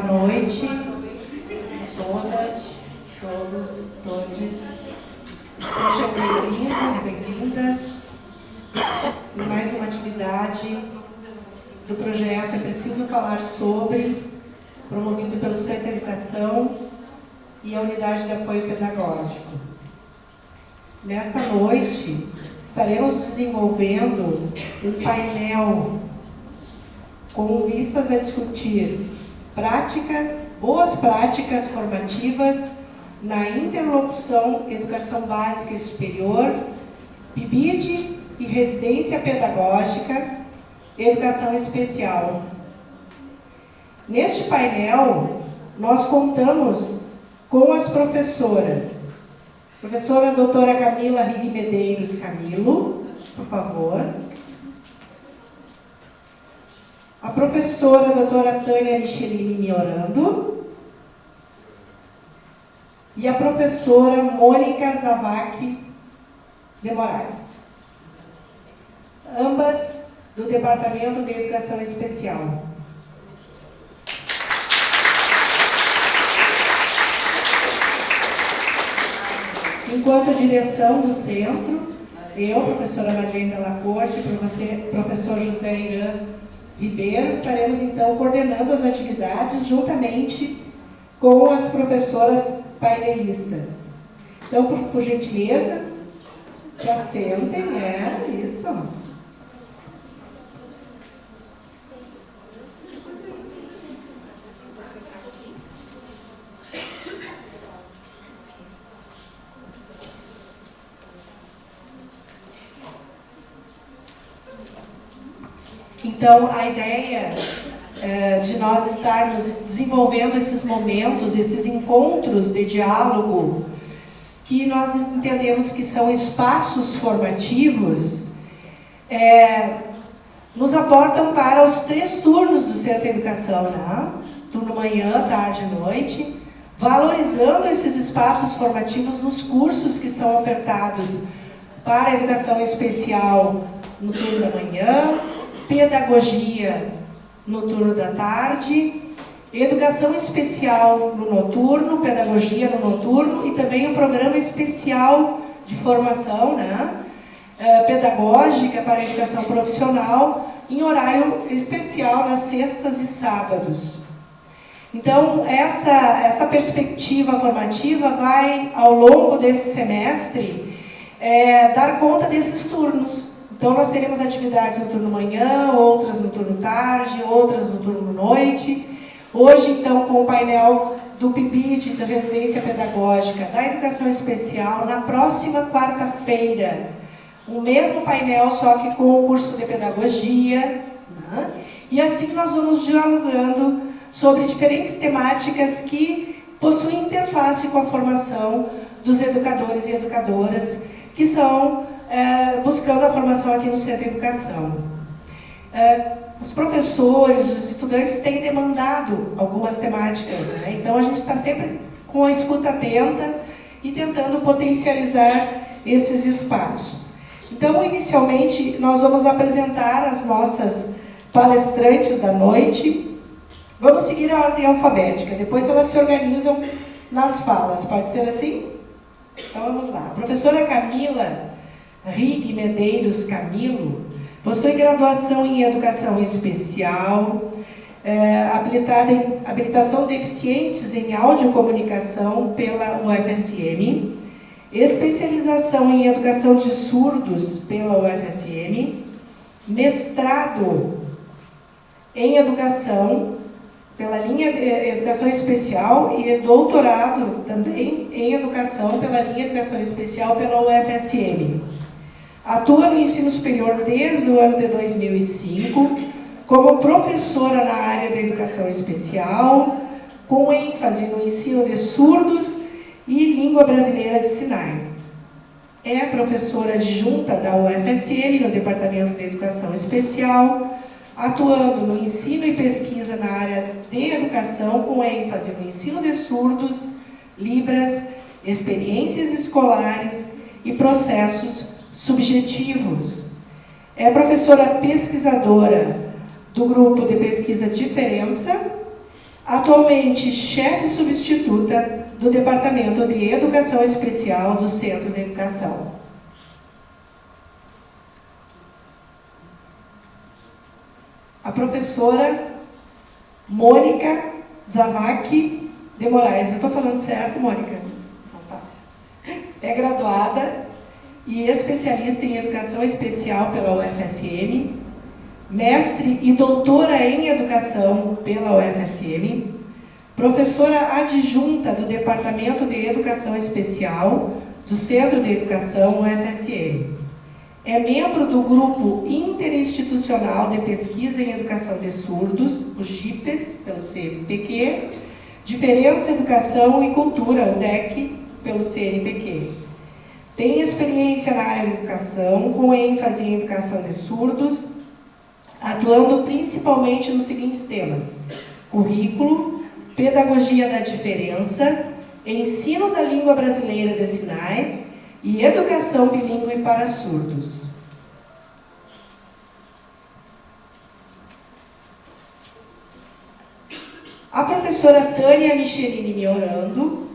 Boa noite a todas, todos, todes. Sejam bem-vindos, bem-vindas em mais uma atividade do projeto É Preciso Falar Sobre, promovido pelo Centro de Educação e a Unidade de Apoio Pedagógico. Nesta noite, estaremos desenvolvendo um painel com vistas a discutir boas práticas formativas na interlocução Educação Básica e Superior, PIBID e Residência Pedagógica, Educação Especial. Neste painel, nós contamos com as professoras. Professora doutora Camila Rigg Medeiros Camilo, por favor. A professora doutora Tânia Michelini Miorando e a professora Mônica Zavak de Moraes, ambas do Departamento de Educação Especial. Enquanto direção do centro, eu, professora Marlene Della Corte, professor José Irã Ribeiro, estaremos então coordenando as atividades juntamente com as professoras painelistas. Então, por gentileza, se assentem, isso. Então, a ideia de nós estarmos desenvolvendo esses momentos, esses encontros de diálogo, que nós entendemos que são espaços formativos, nos aportam para os 3 turnos do Centro de Educação, né? Turno manhã, tarde e noite, valorizando esses espaços formativos nos cursos que são ofertados para a educação especial no turno da manhã, pedagogia no turno da tarde, educação especial no noturno, pedagogia no noturno e também um programa especial de formação, né? Pedagógica para a educação profissional em horário especial nas sextas e sábados. Então, essa perspectiva formativa vai, ao longo desse semestre, dar conta desses turnos. Então, nós teremos atividades no turno manhã, outras no turno tarde, outras no turno noite. Hoje, então, com o painel do PIBID, da Residência Pedagógica, da Educação Especial, na próxima quarta-feira, o mesmo painel, só que com o curso de Pedagogia, né? E assim nós vamos dialogando sobre diferentes temáticas que possuem interface com a formação dos educadores e educadoras, que são buscando a formação aqui no Centro de Educação. Os professores, os estudantes têm demandado algumas temáticas, né? Então a gente está sempre com a escuta atenta e tentando potencializar esses espaços. Então, inicialmente, nós vamos apresentar as nossas palestrantes da noite. Vamos seguir a ordem alfabética, depois elas se organizam nas falas. Pode ser assim? Então vamos lá. A professora Camila Rigg Medeiros Camilo possui graduação em Educação Especial, habilitação deficientes em Audiocomunicação pela UFSM, especialização em Educação de Surdos pela UFSM, mestrado em Educação pela linha de Educação Especial e doutorado também em Educação pela linha de Educação Especial pela UFSM. Atua no ensino superior desde o ano de 2005, como professora na área da educação especial, com ênfase no ensino de surdos e língua brasileira de sinais. É professora adjunta da UFSM no Departamento de Educação Especial, atuando no ensino e pesquisa na área de educação, com ênfase no ensino de surdos, libras, experiências escolares e processos subjetivos. É professora pesquisadora do grupo de pesquisa Diferença, Atualmente, chefe substituta do Departamento de Educação Especial do Centro de Educação. A professora Mônica Zavaki de Moraes. Estou falando certo, Mônica? Então, tá. É graduada e especialista em Educação Especial pela UFSM, mestre e doutora em Educação pela UFSM, professora adjunta do Departamento de Educação Especial do Centro de Educação UFSM. É membro do Grupo Interinstitucional de Pesquisa em Educação de Surdos, o GIPES, pelo CNPq, Diferença, Educação e Cultura, o DEC, pelo CNPq. Tem experiência na área de educação, com ênfase em educação de surdos, atuando principalmente nos seguintes temas: currículo, pedagogia da diferença, ensino da língua brasileira de sinais e educação bilíngue para surdos. A professora Tânia Michelini Miorando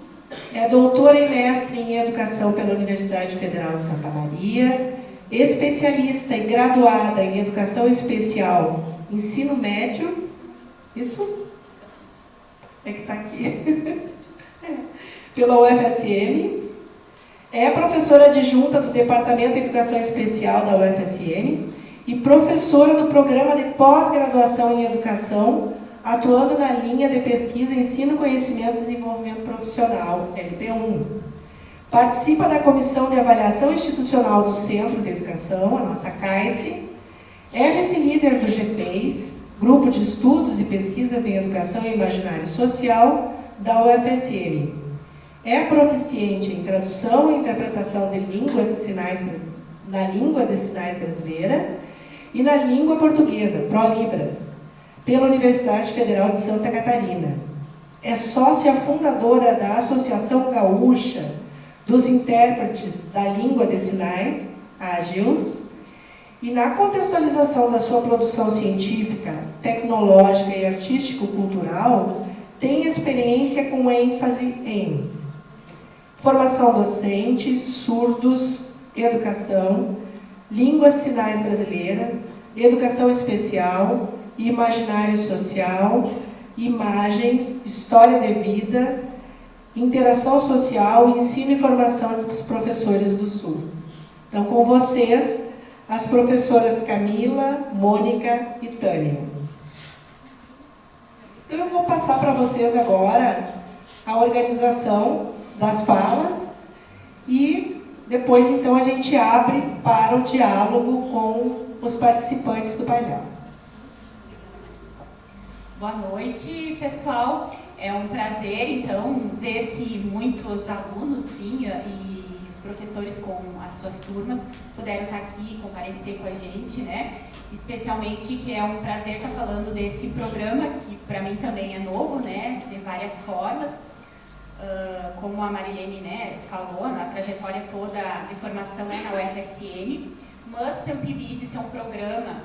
é doutora e mestre em Educação pela Universidade Federal de Santa Maria, especialista e graduada em Educação Especial, Ensino Médio, isso? É que está aqui, pela UFSM, é professora adjunta do Departamento de Educação Especial da UFSM e professora do Programa de Pós-Graduação em Educação, atuando na linha de pesquisa Ensino, Conhecimento e Desenvolvimento Profissional, LP1. Participa da Comissão de Avaliação Institucional do Centro de Educação, a nossa CAICE, é vice-líder do GPES, Grupo de Estudos e Pesquisas em Educação e Imaginário Social, da UFSM. É proficiente em tradução e interpretação de línguas de sinais, na língua de sinais brasileira e na língua portuguesa, ProLibras, pela Universidade Federal de Santa Catarina. É sócia fundadora da Associação Gaúcha dos Intérpretes da Língua de Sinais, a AGILS, e na contextualização da sua produção científica, tecnológica e artístico-cultural, tem experiência com ênfase em formação docente, surdos, educação, língua de sinais brasileira, educação especial, imaginário social, imagens, história de vida, interação social, ensino e formação dos professores do Sul. Então, com vocês, as professoras Camila, Mônica e Tânia. Então, eu vou passar para vocês agora a organização das falas e depois, então, a gente abre para o diálogo com os participantes do painel. Boa noite, pessoal. É um prazer, então, ver que muitos alunos vinham e os professores com as suas turmas puderam estar aqui e comparecer com a gente, né? Especialmente que é um prazer estar falando desse programa, que para mim também é novo, né? De várias formas. Como a Marilene, né, falou, na trajetória toda de formação é na UFSM, mas pelo PIBID ser um programa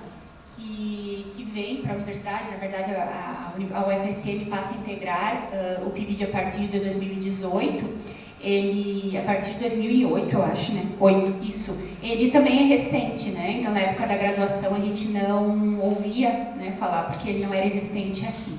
que vem para a universidade. Na verdade, a UFSM passa a integrar o PIBID a partir de 2018, ele, a partir de 2008, eu acho, né? 8, isso. Ele também é recente, né? Então, na época da graduação, a gente não ouvia, né, falar, porque ele não era existente aqui.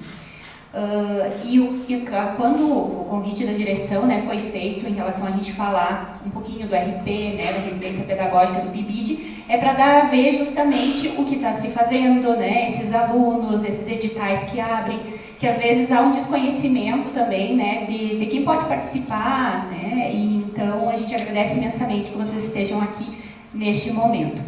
Quando o convite da direção, né, foi feito em relação a gente falar um pouquinho do RP, né, da residência pedagógica do PIBID, é para dar a ver justamente o que está se fazendo, né, esses alunos, esses editais que abrem, que às vezes há um desconhecimento também, né, de quem pode participar, né, e então a gente agradece imensamente que vocês estejam aqui neste momento.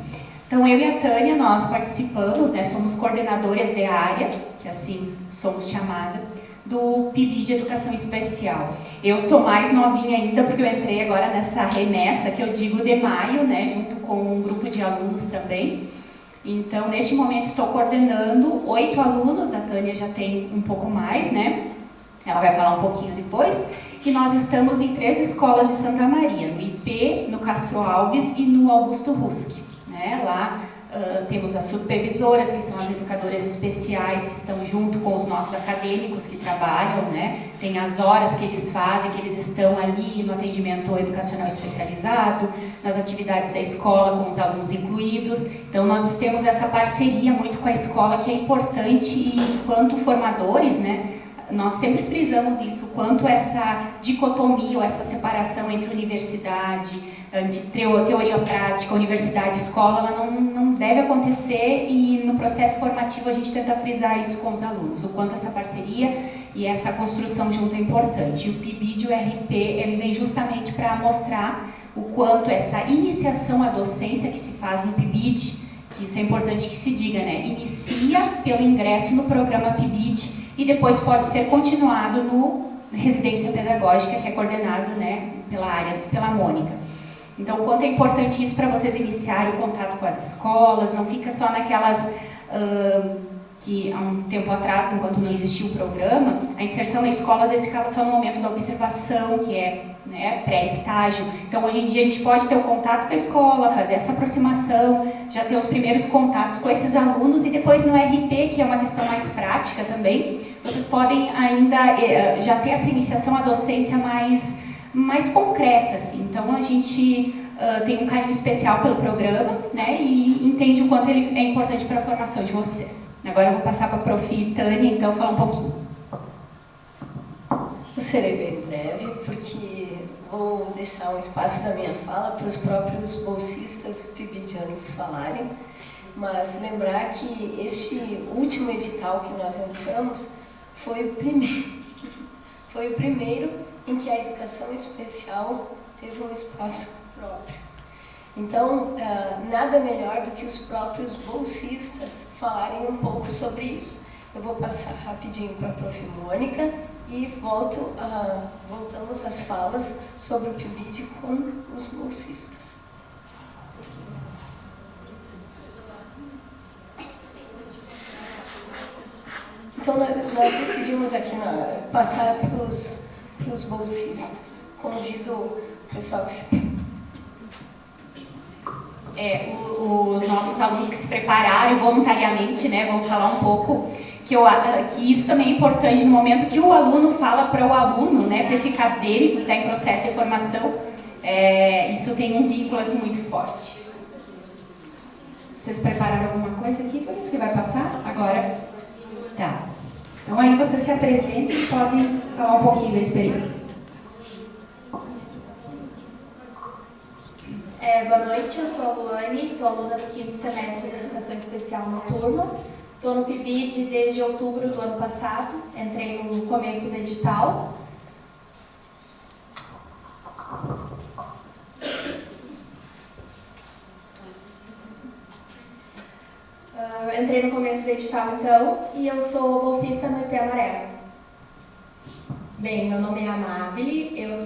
Então, eu e a Tânia, nós participamos, né, somos coordenadoras de área, que assim somos chamadas, do PIBID Educação Especial. Eu sou mais novinha ainda, porque eu entrei agora nessa remessa, que eu digo de maio, né, junto com um grupo de alunos também. Então, neste momento, estou coordenando 8 alunos, a Tânia já tem um pouco mais, né, ela vai falar um pouquinho depois, e nós estamos em 3 escolas de Santa Maria, no IP, no Castro Alves e no Augusto Ruski. Lá Temos as supervisoras, que são as educadoras especiais, que estão junto com os nossos acadêmicos que trabalham, né? Tem as horas que eles fazem, que eles estão ali no atendimento educacional especializado, nas atividades da escola, com os alunos incluídos. Então, nós temos essa parceria muito com a escola, que é importante, e enquanto formadores, né? Nós sempre frisamos isso, quanto essa dicotomia, ou essa separação entre universidade, teoria prática, universidade e escola, ela não deve acontecer, e no processo formativo a gente tenta frisar isso com os alunos, o quanto essa parceria e essa construção junto é importante. E o PIBID e o RP, ele vem justamente para mostrar o quanto essa iniciação à docência que se faz no PIBID, que isso é importante que se diga, né? Inicia pelo ingresso no programa PIBID, e depois pode ser continuado no residência pedagógica, que é coordenado, né, pela Mônica. Então, o quanto é importante isso para vocês iniciarem o contato com as escolas, não fica só naquelas que há um tempo atrás, enquanto não existia o programa, a inserção na escola às vezes ficava só no momento da observação, que é, né, pré-estágio. Então, hoje em dia, a gente pode ter o contato com a escola, fazer essa aproximação, já ter os primeiros contatos com esses alunos, e depois no RP, que é uma questão mais prática também, vocês podem ainda já ter essa iniciação à docência mais concreta, assim. Então, a gente tem um carinho especial pelo programa, né, e entende o quanto ele é importante para a formação de vocês. Agora eu vou passar para a Prof. Tânia, então, falar um pouquinho. Eu serei bem breve, porque vou deixar um espaço da minha fala para os próprios bolsistas pibidianos falarem, mas lembrar que este último edital que nós entramos foi o primeiro em que a educação especial teve um espaço próprio. Então, nada melhor do que os próprios bolsistas falarem um pouco sobre isso. Eu vou passar rapidinho para a Prof. Mônica e voltamos às falas sobre o PIBID com os bolsistas. Então, nós decidimos aqui passar para os bolsistas. Convido o pessoal que se... Os nossos alunos que se prepararam voluntariamente, né, vão falar um pouco que isso também é importante no momento que o aluno fala para o aluno, né, para esse acadêmico que está em processo de formação, isso tem um vínculo assim, muito forte. Vocês prepararam alguma coisa aqui? Por isso que vai passar agora? Tá. Então aí vocês se apresentem e podem falar um pouquinho da experiência. Boa noite, eu sou a Luane, sou aluna do 5º semestre de Educação Especial Noturno. Estou no PIBID desde outubro do ano passado, entrei no começo do edital. Entrei no começo do edital, então, e eu sou bolsista no IP Amarelo. Bem, meu nome é Amabile, eu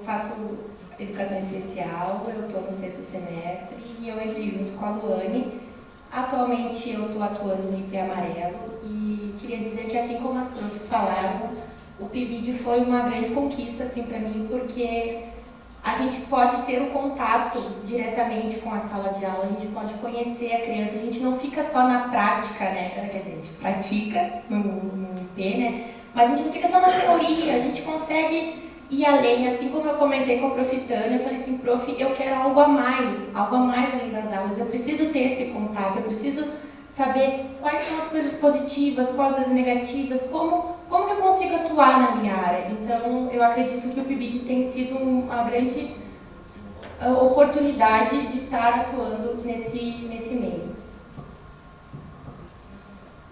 faço Educação Especial, eu estou no 6º semestre e eu entrei junto com a Luane. Atualmente eu estou atuando no IP Amarelo e queria dizer que, assim como as profs falaram, o PIBID foi uma grande conquista assim, para mim, porque a gente pode ter o contato diretamente com a sala de aula, a gente pode conhecer a criança, a gente não fica só na prática, né? Quer dizer, a gente pratica no IP, né? Mas a gente não fica só na teoria, a gente consegue ir além. Assim como eu comentei com a Prof. Tânia, eu falei assim, prof, eu quero algo a mais além das aulas, eu preciso ter esse contato, eu preciso saber quais são as coisas positivas, quais as negativas, como que eu consigo atuar na minha área. Então, eu acredito que o PIBID tem sido uma grande oportunidade de estar atuando nesse meio.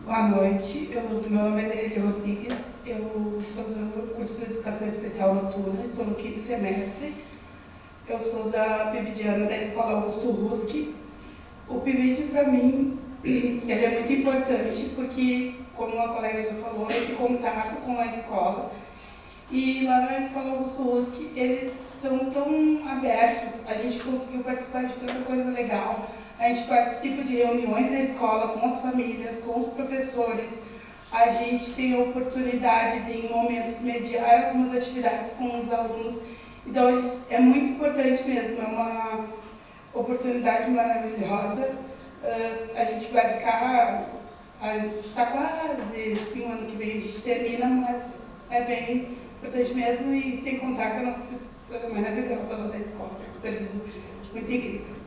Boa noite, meu nome é Leila Rodrigues, eu sou do curso de Educação Especial Noturna, estou no 5º semestre, eu sou da PIBIdiana da Escola Augusto Ruski. O PIBID, para mim, ele é muito importante porque, como a colega já falou, esse contato com a escola. E lá na Escola Augusto Ruski, eles são tão abertos, a gente conseguiu participar de tanta coisa legal. A gente participa de reuniões na escola com as famílias, com os professores. A gente tem a oportunidade de, em momentos, mediar algumas atividades com os alunos. Então, é muito importante mesmo, é uma oportunidade maravilhosa. A gente vai ficar, está quase, assim, o ano que vem a gente termina, mas é bem importante mesmo e sem contar com a nossa professora maravilhosa lá da escola, supervisor, muito incrível.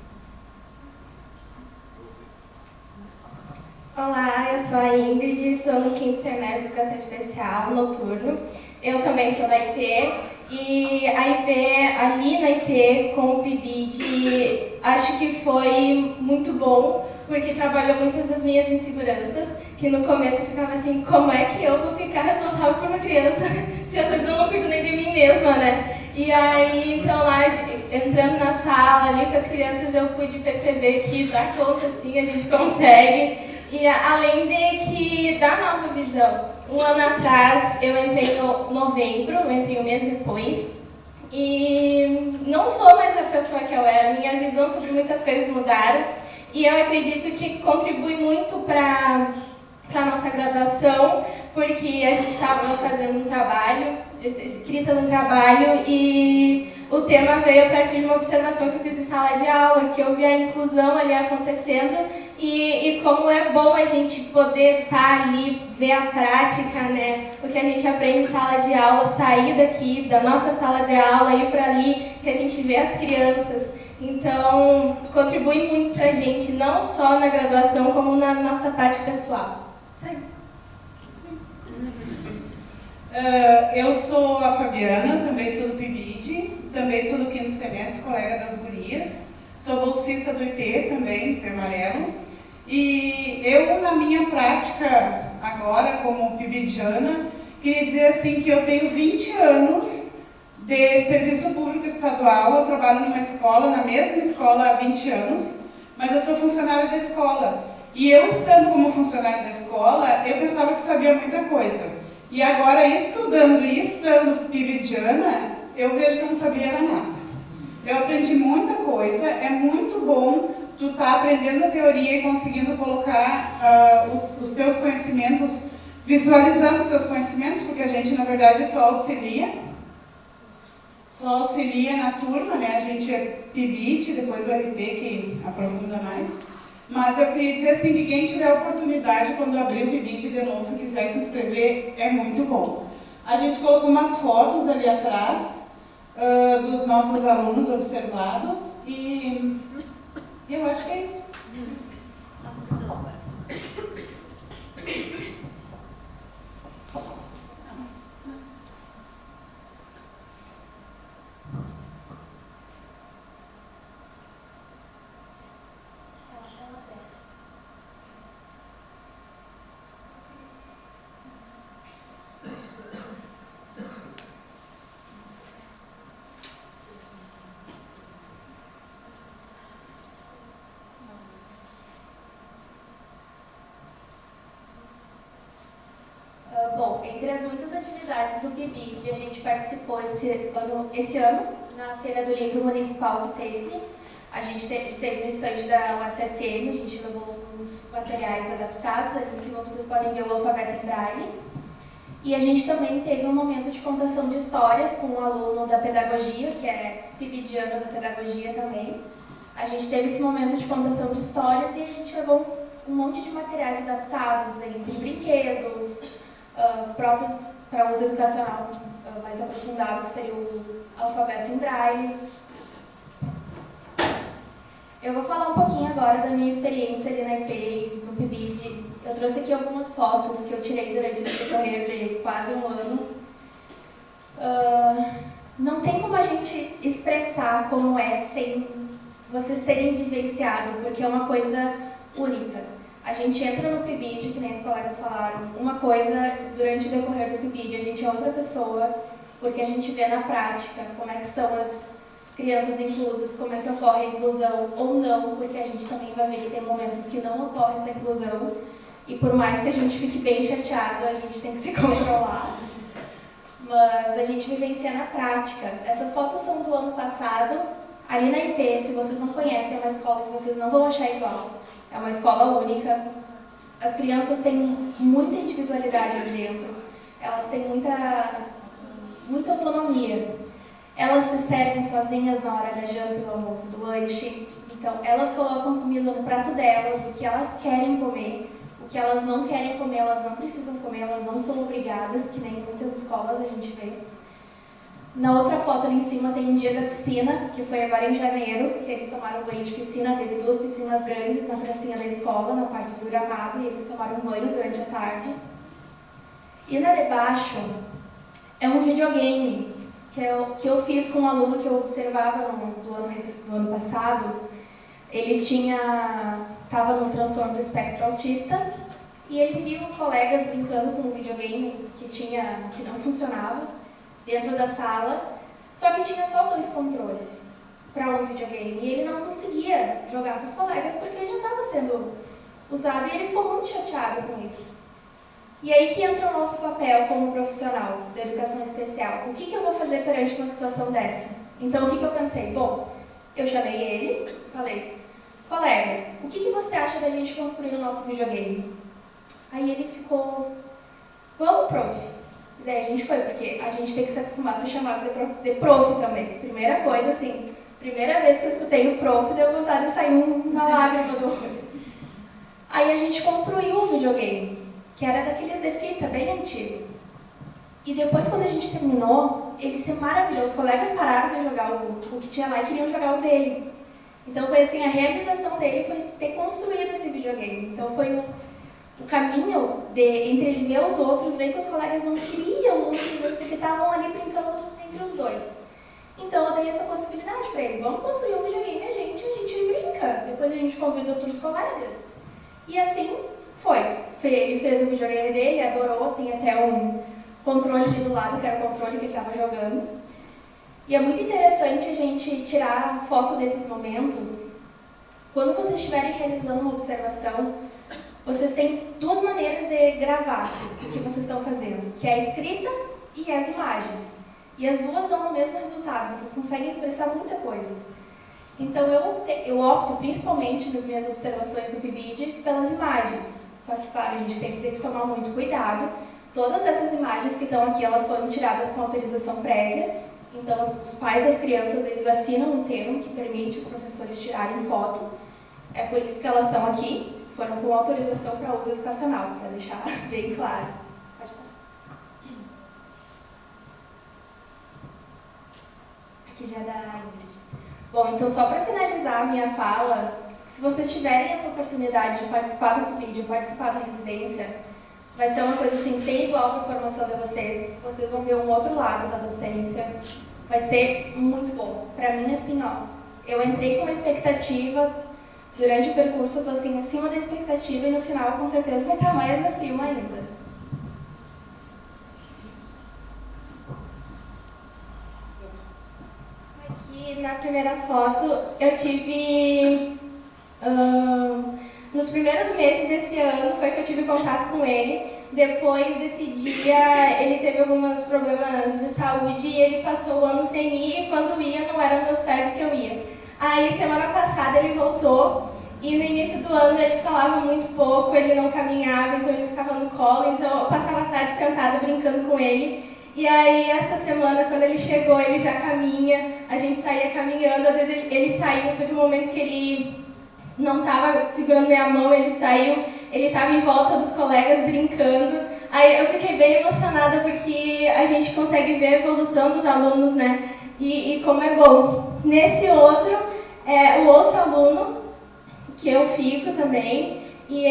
Olá, eu sou a Ingrid, estou no 5º semestre de Educação Especial, noturno. Eu também sou da IP e a IP, ali na IP com o PIBID, acho que foi muito bom, porque trabalhou muitas das minhas inseguranças, que no começo eu ficava assim, como é que eu vou ficar responsável por uma criança se às vezes eu não cuido nem de mim mesma, né? E aí, então lá, entrando na sala ali com as crianças, eu pude perceber que dá conta, sim, a gente consegue. E além de que dá nova visão. Um ano atrás, eu entrei no novembro, eu entrei um mês depois, e não sou mais a pessoa que eu era, minha visão sobre muitas coisas mudaram, e eu acredito que contribui muito para a nossa graduação, porque a gente estava fazendo um trabalho, escrita no trabalho, e o tema veio a partir de uma observação que eu fiz em sala de aula, que eu vi a inclusão ali acontecendo, e como é bom a gente poder estar ali, ver a prática, né? O que a gente aprende em sala de aula, sair daqui, da nossa sala de aula, ir para ali, que a gente vê as crianças. Então, contribui muito para a gente, não só na graduação, como na nossa parte pessoal. Isso aí. Eu sou a Fabiana, também sou do PIBID, também sou do 5º semestre, colega das gurias. Sou bolsista do IP também, IP Amarelo. E eu, na minha prática agora, como pibidiana, queria dizer assim que eu tenho 20 anos de serviço público estadual. Eu trabalho numa escola, na mesma escola há 20 anos, mas eu sou funcionária da escola. E eu, estando como funcionária da escola, eu pensava que sabia muita coisa. E agora, estudando e estudando pibidiana, eu vejo que eu não sabia nada. Eu aprendi muita coisa, é muito bom tu estar aprendendo a teoria e conseguindo colocar os teus conhecimentos, visualizando os teus conhecimentos, porque a gente, na verdade, só auxilia na turma, né? A gente é PIBID, depois o RP que aprofunda mais. Mas eu queria dizer assim que quem tiver a oportunidade, quando abrir o PIBID de novo e quiser se inscrever, é muito bom. A gente colocou umas fotos ali atrás dos nossos alunos observados e eu acho que é isso. Bom, entre as muitas atividades do PIBID, a gente participou esse ano na Feira do Livro Municipal que teve. A gente esteve no estande da UFSM, a gente levou uns materiais adaptados, ali em cima vocês podem ver o alfabeto em braille. E a gente também teve um momento de contação de histórias com um aluno da pedagogia, que é pibidiano da pedagogia também. A gente teve esse momento de contação de histórias e a gente levou um monte de materiais adaptados, entre brinquedos, próprios para uso educacional mais aprofundado, que seria o alfabeto em braille. Eu vou falar um pouquinho agora da minha experiência ali na IP, no PIBID. Eu trouxe aqui algumas fotos que eu tirei durante esse decorrer de quase um ano. Não tem como a gente expressar como é sem vocês terem vivenciado, porque é uma coisa única. A gente entra no PIBID, que nem os colegas falaram, uma coisa durante o decorrer do PIBID, a gente é outra pessoa, porque a gente vê na prática como é que são as crianças inclusas, como é que ocorre a inclusão ou não, porque a gente também vai ver que tem momentos que não ocorre essa inclusão, e por mais que a gente fique bem chateado, a gente tem que se controlar. Mas a gente vivencia na prática. Essas fotos são do ano passado, ali na IP, se vocês não conhecem, é uma escola que vocês não vão achar igual. É uma escola única. As crianças têm muita individualidade ali dentro. Elas têm muita autonomia. Elas se servem sozinhas na hora da janta, do almoço, do lanche. Então, elas colocam comida no prato delas, o que elas querem comer, o que elas não querem comer, elas não precisam comer, elas não são obrigadas, que nem em muitas escolas a gente vê. Na outra foto ali em cima tem um dia da piscina, que foi agora em janeiro, que eles tomaram banho de piscina, teve 2 piscinas grandes na pracinha da escola, na parte do gramado, e eles tomaram banho durante a tarde. E na de baixo é um videogame que eu fiz com um aluno que eu observava do ano passado. Ele estava no transtorno do espectro autista e ele viu os colegas brincando com um videogame que não funcionava dentro da sala, só que tinha só 2 controles para um videogame e ele não conseguia jogar com os colegas porque já estava sendo usado e ele ficou muito chateado com isso. E aí que entra o nosso papel como profissional da educação especial. O que eu vou fazer perante uma situação dessa? Então, o que eu pensei? Bom, eu chamei ele, falei, colega, o que você acha da gente construir o nosso videogame? Aí ele ficou, vamos, prof. E daí a gente foi, porque a gente tem que se acostumar a ser chamado de prof também. Primeira coisa, assim, primeira vez que eu escutei o prof, deu vontade de sair uma lágrima do olho. Aí a gente construiu um videogame, que era daqueles de fita, bem antigo. E depois, quando a gente terminou, ele se maravilhou. Os colegas pararam de jogar o que tinha lá e queriam jogar o dele. Então, foi assim, a realização dele foi ter construído esse videogame. Então, foi o caminho entre ele e meus outros, veio que os colegas não queriam muitas vezes, porque estavam ali brincando entre os 2. Então, eu dei essa possibilidade para ele. Vamos construir um videogame a gente brinca. Depois a gente convida outros colegas. E assim foi. Ele fez o videogame dele, adorou, tem até um controle ali do lado, que era o controle que ele estava jogando. E é muito interessante a gente tirar foto desses momentos. Quando vocês estiverem realizando uma observação, vocês têm 2 maneiras de gravar o que vocês estão fazendo, que é a escrita e as imagens. E as 2 dão o mesmo resultado, vocês conseguem expressar muita coisa. Então eu opto, principalmente nas minhas observações do PIBID, pelas imagens. Só que, claro, a gente sempre tem que tomar muito cuidado. Todas essas imagens que estão aqui, elas foram tiradas com autorização prévia. Então, os pais das crianças, eles assinam um termo que permite os professores tirarem foto. É por isso que elas estão aqui. Foram com autorização para uso educacional, para deixar bem claro. Pode passar. Aqui já é da Ingrid. Bom, então, só para finalizar a minha fala, se vocês tiverem essa oportunidade de participar do PIBID, de participar da residência, vai ser uma coisa assim, sem igual para a formação de vocês. Vocês vão ver um outro lado da docência. Vai ser muito bom. Para mim, assim, ó, eu entrei com uma expectativa, durante o percurso eu estou assim, acima da expectativa e no final, com certeza, vai estar mais acima ainda. Aqui na primeira foto, eu tive... nos primeiros meses desse ano foi que eu tive contato com ele. Depois desse dia, ele teve alguns problemas de saúde e ele passou o ano sem ir, e quando ia, não eram nas tardes que eu ia. Aí, semana passada, ele voltou, e no início do ano ele falava muito pouco, ele não caminhava, então ele ficava no colo, então eu passava a tarde sentada brincando com ele. E aí, essa semana, quando ele chegou, ele já caminha, a gente saía caminhando, às vezes ele saiu, teve um momento que ele não estava segurando minha mão, ele saiu, ele estava em volta dos colegas brincando. Aí eu fiquei bem emocionada porque a gente consegue ver a evolução dos alunos, né? E como é bom. Nesse outro, o outro aluno, que eu fico também, e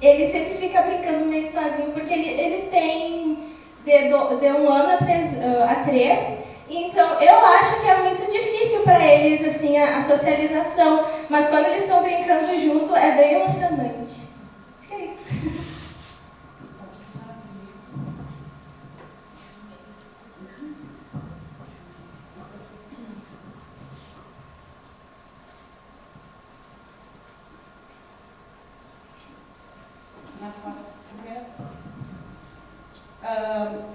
ele sempre fica brincando meio sozinho, porque eles têm de 1 ano a 3, então eu acho que é muito difícil para eles assim, a socialização, mas quando eles estão brincando junto é bem emocionante. Acho que é isso.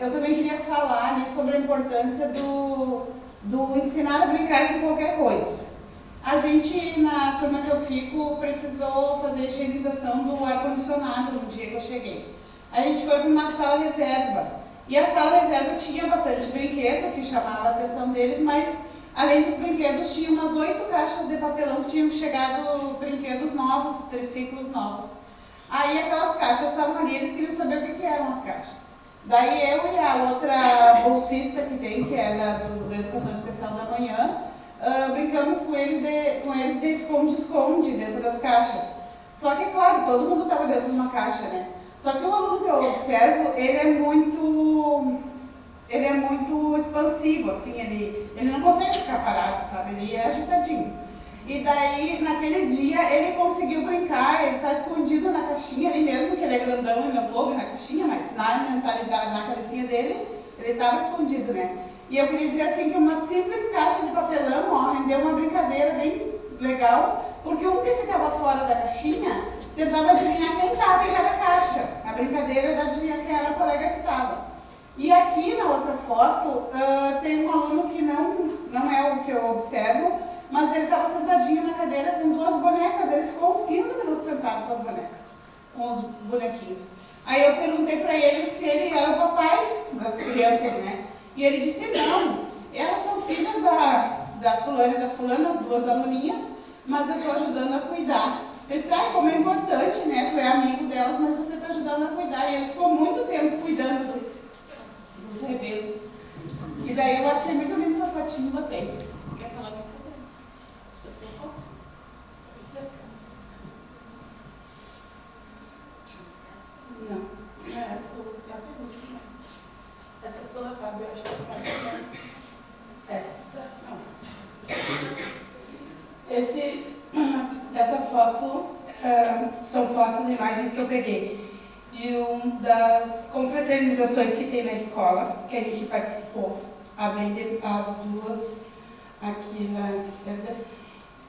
Eu também queria falar ali sobre a importância do ensinar a brincar com qualquer coisa. A gente, na turma que eu fico, precisou fazer a higienização do ar-condicionado no dia que eu cheguei. A gente foi para uma sala reserva. E a sala reserva tinha bastante brinquedo, que chamava a atenção deles, mas além dos brinquedos, tinha umas 8 caixas de papelão que tinham chegado brinquedos novos, triciclos novos. Aí aquelas caixas estavam ali, eles queriam saber o que eram as caixas. Daí eu e a outra bolsista que tem, que é da Educação Especial da Manhã, brincamos com eles de esconde-esconde dentro das caixas. Só que, claro, todo mundo estava dentro de uma caixa, né? Só que o aluno que eu observo, ele é muito expansivo, assim, ele não consegue ficar parado, sabe? Ele é agitadinho. E daí, naquele dia, ele conseguiu brincar, ele está escondido na caixinha, ele mesmo, que ele é grandão e não coube na caixinha, mas na mentalidade, na cabecinha dele, ele estava escondido, né? E eu queria dizer assim que uma simples caixa de papelão, ó, rendeu uma brincadeira bem legal, porque um que ficava fora da caixinha tentava adivinhar quem estava em cada caixa. A brincadeira era adivinhar quem era o colega que estava. E aqui na outra foto tem um aluno que não é o que eu observo, mas ele estava sentadinho na cadeira com 2 bonecas. Ele ficou uns 15 minutos sentado com as bonecas, com os bonequinhos. Aí eu perguntei para ele se ele era o papai das crianças, né? E ele disse, não, elas são filhas da fulana e da fulana, as 2 aluninhas, mas eu estou ajudando a cuidar. Eu disse, como é importante, né? Tu é amigo delas, mas você está ajudando a cuidar. E ele ficou muito tempo cuidando dos rebentos. E daí eu achei muito lindo essa fotinho, botei. Quer falar alguma coisa? Eu tenho foto? Não. Essa eu vou mostrar um pouquinho mais. Essa só da Fábio, eu acho que é mais. Essa, não. Essa foto são fotos e imagens que eu peguei de das confraternizações que tem na escola, que a gente participou, além das 2 aqui na esquerda,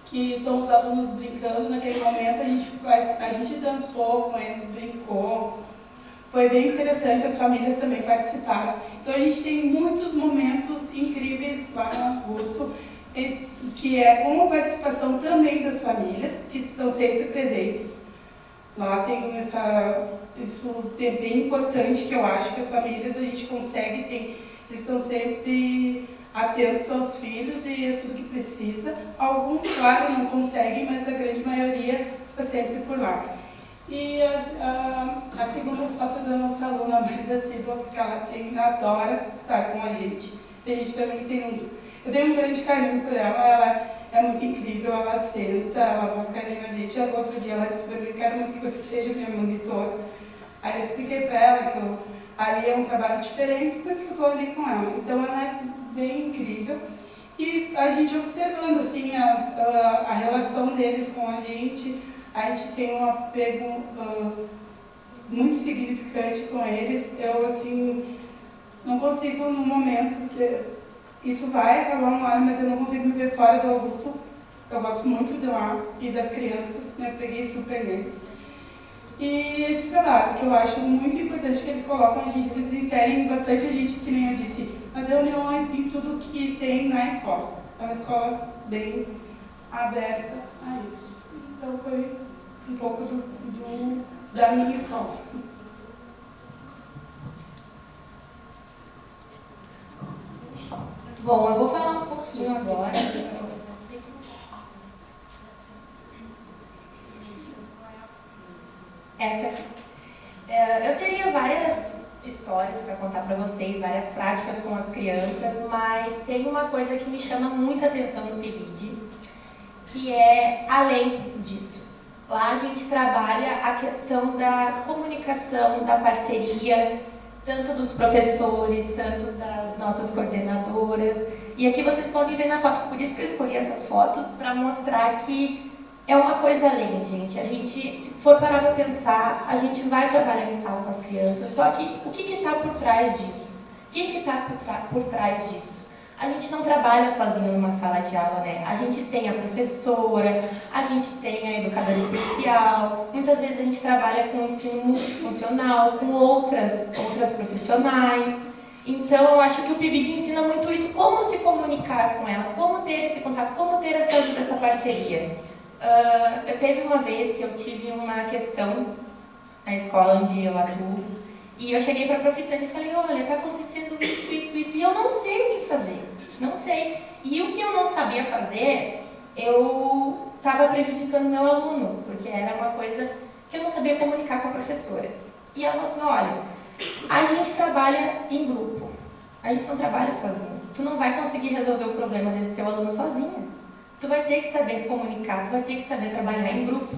que são os alunos brincando. Naquele momento a gente dançou com eles, brincou. Foi bem interessante, as famílias também participaram. Então a gente tem muitos momentos incríveis lá no Augusto, que é com a participação também das famílias, que estão sempre presentes. Lá tem isso é bem importante, que eu acho que as famílias a gente consegue, eles estão sempre atentos aos filhos e a tudo que precisa. Alguns, claro, não conseguem, mas a grande maioria está sempre por lá. E a segunda foto da nossa aluna mais assídua, porque ela adora estar com a gente. A gente também eu tenho um grande carinho por ela é muito incrível, ela senta, ela faz carinho na gente. Outro dia ela disse para mim, quero muito que você seja minha monitora. Aí eu expliquei para ela que ali é um trabalho diferente, por isso que eu estou ali com ela. Então ela é bem incrível. E a gente observando assim, a relação deles com a gente tem um apego muito significante com eles. Eu, assim, não consigo no momento, isso vai acabar uma hora, mas eu não consigo me ver fora do Augusto. Eu gosto muito de lá e das crianças, né? Peguei super neles. E esse trabalho, que eu acho muito importante, que eles colocam a gente, eles inserem bastante a gente, que nem eu disse, nas reuniões e tudo que tem na escola. É uma escola bem aberta a isso. Então foi um pouco da minha escola. Bom, eu vou falar um pouquinho agora. Essa aqui. Eu teria várias histórias para contar para vocês, várias práticas com as crianças, mas tem uma coisa que me chama muita atenção no PIBID, que é além disso. Lá a gente trabalha a questão da comunicação, da parceria, tanto dos professores, tanto das nossas coordenadoras. E aqui vocês podem ver na foto, por isso que eu escolhi essas fotos, para mostrar que é uma coisa além, gente. A gente, se for parar para pensar, a gente vai trabalhar em sala com as crianças, só que o que está por trás disso? Quem que está por trás disso? A gente não trabalha sozinho numa sala de aula, né? A gente tem a professora, a gente tem a educadora especial, muitas vezes a gente trabalha com ensino multifuncional, com outras profissionais. Então, eu acho que o PIBID ensina muito isso, como se comunicar com elas, como ter esse contato, como ter essa ajuda, essa parceria. Eu teve uma vez que eu tive uma questão na escola onde eu atuo, e eu cheguei para a Profitane e falei, olha, está acontecendo isso, e eu não sei o que fazer. sei. E o que eu não sabia fazer, eu estava prejudicando meu aluno, porque era uma coisa que eu não sabia comunicar com a professora. E ela falou assim, olha, a gente trabalha em grupo, a gente não trabalha sozinho. Tu não vai conseguir resolver o problema desse teu aluno sozinha. Tu vai ter que saber comunicar, tu vai ter que saber trabalhar em grupo.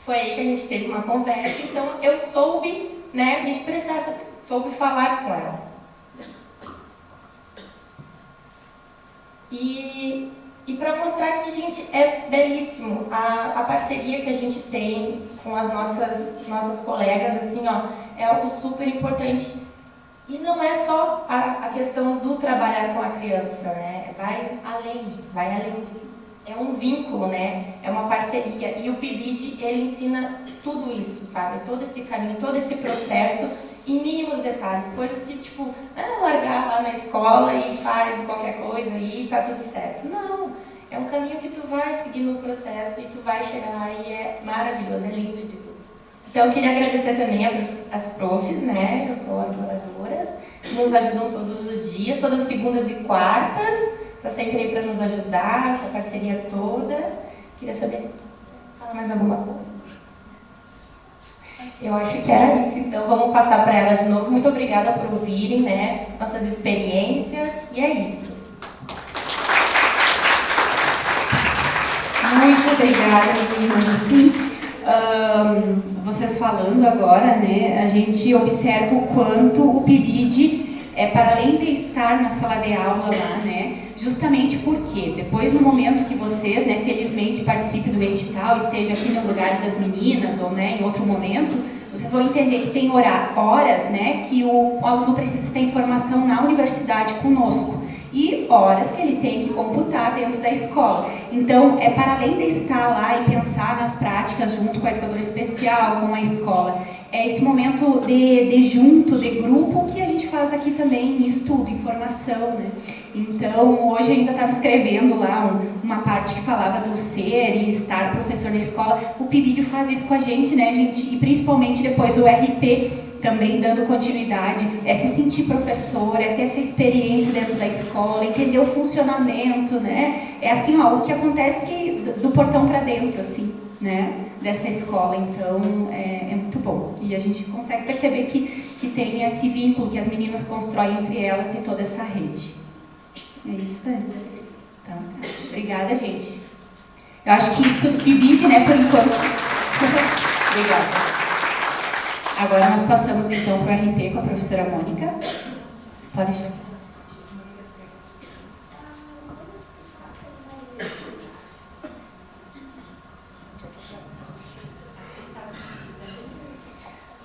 Foi aí que a gente teve uma conversa, então eu soube, né, me expressar, soube falar com ela. E para mostrar que, gente, é belíssimo a parceria que a gente tem com as nossas colegas, assim, ó, é algo super importante. E não é só a questão do trabalhar com a criança, né? Vai além disso. É um vínculo, né? É uma parceria. E o PIBID, ele ensina tudo isso, sabe? Todo esse caminho, todo esse processo, em mínimos detalhes. Coisas que, tipo, largar lá na escola e faz qualquer coisa e tá tudo certo. Não. É um caminho que tu vai seguindo o processo e tu vai chegar e é maravilhoso, é lindo de ver. Então, eu queria agradecer também as profs, né? As colaboradoras, que nos ajudam todos os dias, todas as segundas e quartas. Está sempre aí para nos ajudar, essa parceria toda. Queria saber, fala mais alguma coisa? Eu acho que era isso, então vamos passar para elas de novo. Muito obrigada por ouvirem, né, nossas experiências, e é isso. Muito obrigada, meninas. Assim, vocês falando agora, né, a gente observa o quanto o PIBID para além de estar na sala de aula lá, né, justamente porque depois no momento que vocês, né, felizmente participem do edital, esteja aqui no lugar das meninas ou, né, em outro momento, vocês vão entender que tem horas, né, que o aluno precisa ter informação na universidade conosco e horas que ele tem que computar dentro da escola. Então, para além de estar lá e pensar nas práticas junto com a educadora especial, com a escola, é esse momento de junto, de grupo, que a gente faz aqui também em estudo, em formação, né? Então, hoje eu ainda estava escrevendo lá uma parte que falava do ser e estar professor na escola. O PIBID faz isso com a gente, né, gente? E principalmente depois o RP, também dando continuidade, é se sentir professor, é ter essa experiência dentro da escola, entender o funcionamento, né? É assim, ó, o que acontece do portão para dentro, assim, né? Dessa escola. Então, é muito bom. E a gente consegue perceber que tem esse vínculo que as meninas constroem entre elas e toda essa rede. É isso, né? Então, tá. Obrigada, gente. Eu acho que isso do PIBID, né, por enquanto. Obrigada. Agora nós passamos então para o RP com a professora Mônica. Pode deixar.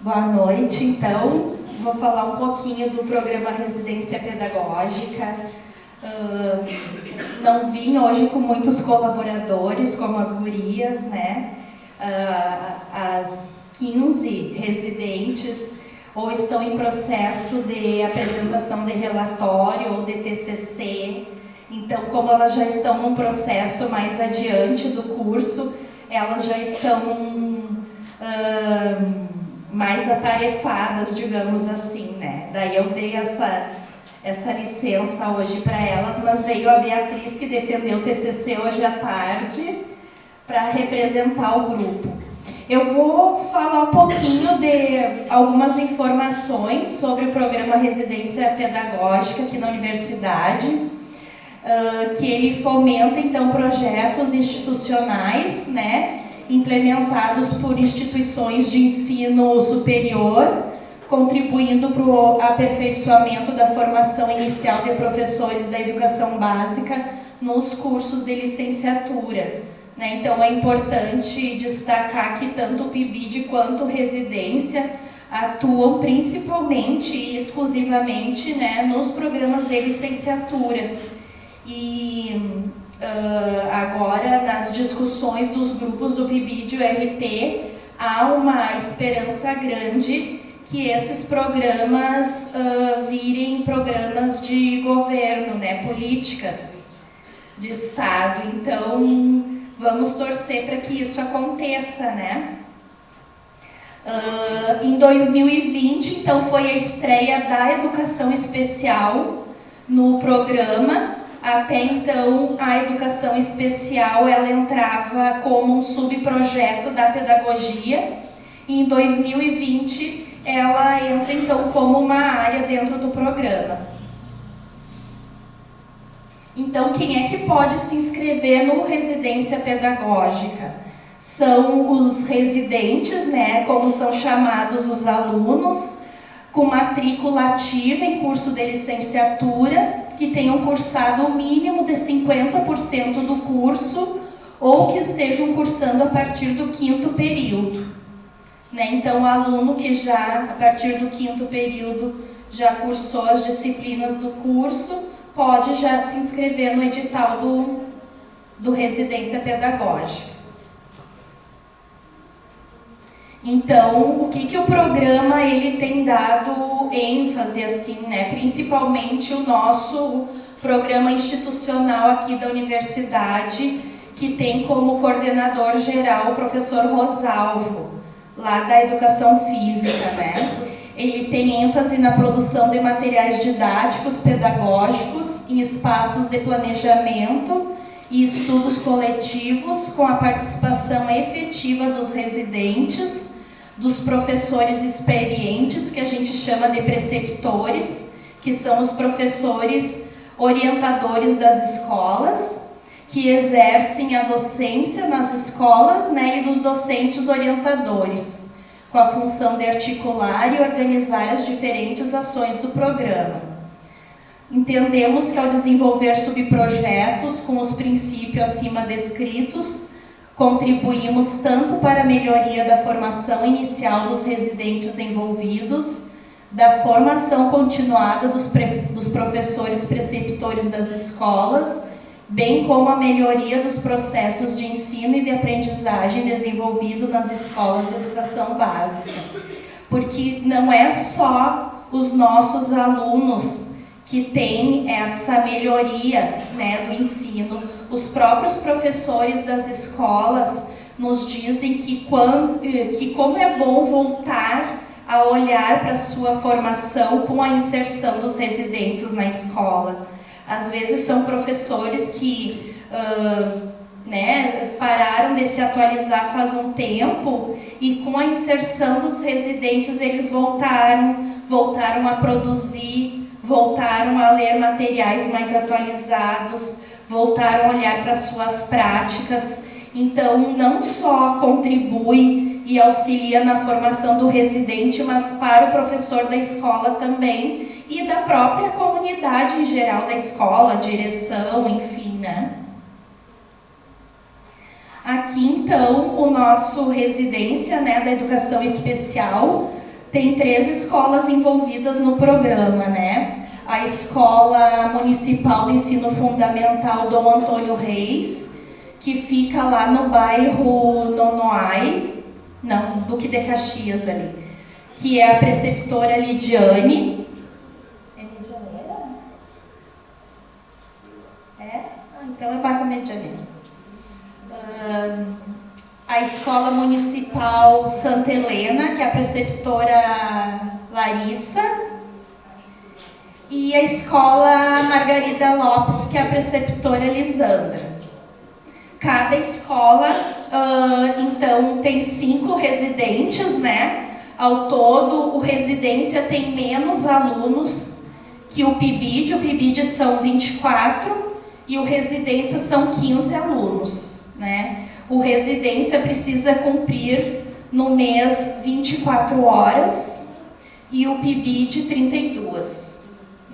Boa noite, então. Vou falar um pouquinho do programa Residência Pedagógica. Não vim hoje com muitos colaboradores, como as gurias, né? As 15 residentes ou estão em processo de apresentação de relatório ou de TCC. Então, como elas já estão num processo mais adiante do curso, elas já estão mais atarefadas, digamos assim, né? Daí eu dei essa licença hoje para elas, mas veio a Beatriz, que defendeu o TCC hoje à tarde, para representar o grupo. Eu vou falar um pouquinho de algumas informações sobre o programa Residência Pedagógica aqui na universidade, que ele fomenta, então, projetos institucionais, né, implementados por instituições de ensino superior, contribuindo para o aperfeiçoamento da formação inicial de professores da educação básica nos cursos de licenciatura. Então, é importante destacar que tanto o PIBID quanto o Residência atuam principalmente e exclusivamente, né, nos programas de licenciatura. E agora, nas discussões dos grupos do PIBID e o RP, há uma esperança grande que esses programas virem programas de governo, né, políticas de Estado. Então, vamos torcer para que isso aconteça, né? Em 2020, então, foi a estreia da educação especial no programa. Até então, a educação especial ela entrava como um subprojeto da pedagogia, e em 2020 ela entra então como uma área dentro do programa. Então, quem é que pode se inscrever no Residência Pedagógica? São os residentes, né, como são chamados os alunos, com matrícula ativa em curso de licenciatura, que tenham cursado o mínimo de 50% do curso ou que estejam cursando a partir do 5º período. Né? Então, o aluno que já, a partir do 5º período, já cursou as disciplinas do curso, pode já se inscrever no edital do Residência Pedagógica. Então, o que o programa ele tem dado ênfase, assim, né? Principalmente o nosso programa institucional aqui da universidade, que tem como coordenador geral o professor Rosalvo, lá da Educação Física, né? Ele tem ênfase na produção de materiais didáticos, pedagógicos, em espaços de planejamento e estudos coletivos, com a participação efetiva dos residentes, dos professores experientes, que a gente chama de preceptores, que são os professores orientadores das escolas, que exercem a docência nas escolas, né, e dos docentes orientadores, com a função de articular e organizar as diferentes ações do programa. Entendemos que ao desenvolver subprojetos com os princípios acima descritos, contribuímos tanto para a melhoria da formação inicial dos residentes envolvidos, da formação continuada dos professores preceptores das escolas, bem como a melhoria dos processos de ensino e de aprendizagem desenvolvido nas escolas de educação básica. Porque não é só os nossos alunos que têm essa melhoria, né, do ensino. Os próprios professores das escolas nos dizem que como é bom voltar a olhar para a sua formação com a inserção dos residentes na escola. Às vezes são professores que pararam de se atualizar faz um tempo e com a inserção dos residentes eles voltaram a produzir, voltaram a ler materiais mais atualizados, voltaram a olhar para suas práticas. Então, não só contribui e auxilia na formação do residente, mas para o professor da escola também e da própria comunidade em geral da escola, direção, enfim, né? Aqui, então, o nosso residência, né, da educação especial tem 3 escolas envolvidas no programa, né? A Escola Municipal de Ensino Fundamental Dom Antônio Reis, que fica lá no bairro Duque de Caxias ali, que é a preceptora Lidiane. É Medianeira? É? Então é bairro Medianeira. A Escola Municipal Santa Helena, que é a preceptora Larissa, e a Escola Margarida Lopes, que é a preceptora Elisandra. Cada escola, então, tem 5 residentes, né? Ao todo, o residência tem menos alunos que o PIBID. O PIBID são 24 e o residência são 15 alunos, né? O residência precisa cumprir no mês 24 horas e o PIBID 32.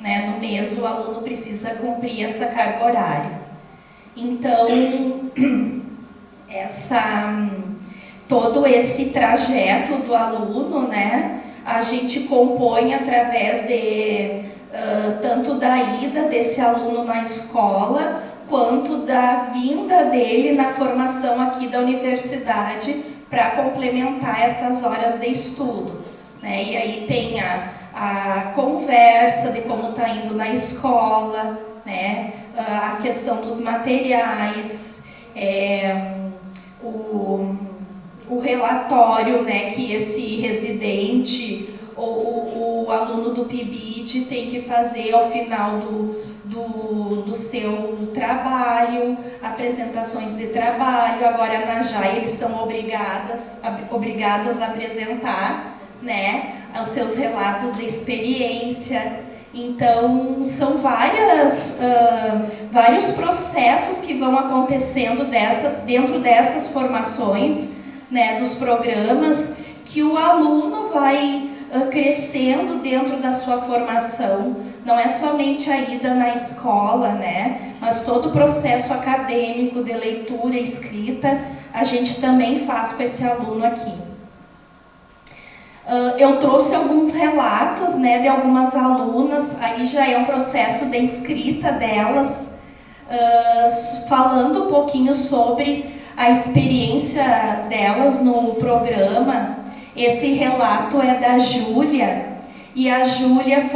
Né? No mês o aluno precisa cumprir essa carga horária. Então, todo esse trajeto do aluno, né, a gente compõe através de tanto da ida desse aluno na escola, quanto da vinda dele na formação aqui da universidade para complementar essas horas de estudo. Né? E aí tem a conversa de como está indo na escola, né? A questão dos materiais, o relatório, né, que esse residente o aluno do PIBID tem que fazer ao final do seu trabalho, apresentações de trabalho. Agora na JAI eles são obrigados a apresentar, né, os seus relatos de experiência. Então são vários processos que vão acontecendo dentro dessas formações, né, dos programas, que o aluno vai crescendo dentro da sua formação. Não é somente a ida na escola, né, mas todo o processo acadêmico de leitura e escrita, a gente também faz com esse aluno aqui. Eu trouxe alguns relatos, né, de algumas alunas, aí já é um processo de escrita delas, falando um pouquinho sobre a experiência delas no programa. Esse relato é da Júlia, e a Júlia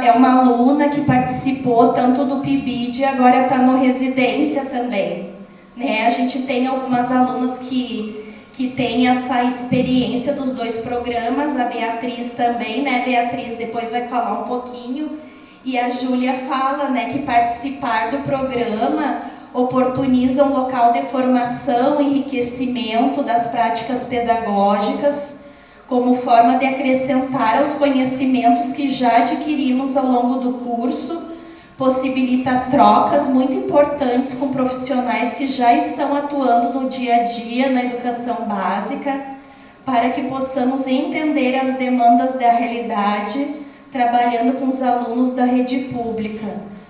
é uma aluna que participou tanto do PIBID e agora está no residência também, né? A gente tem algumas alunas que tem essa experiência dos dois programas, a Beatriz também, né, Beatriz? Depois vai falar um pouquinho. E a Júlia fala, né, que participar do programa oportuniza um local de formação e enriquecimento das práticas pedagógicas, como forma de acrescentar aos conhecimentos que já adquirimos ao longo do curso, possibilita trocas muito importantes com profissionais que já estão atuando no dia a dia na educação básica, para que possamos entender as demandas da realidade, trabalhando com os alunos da rede pública.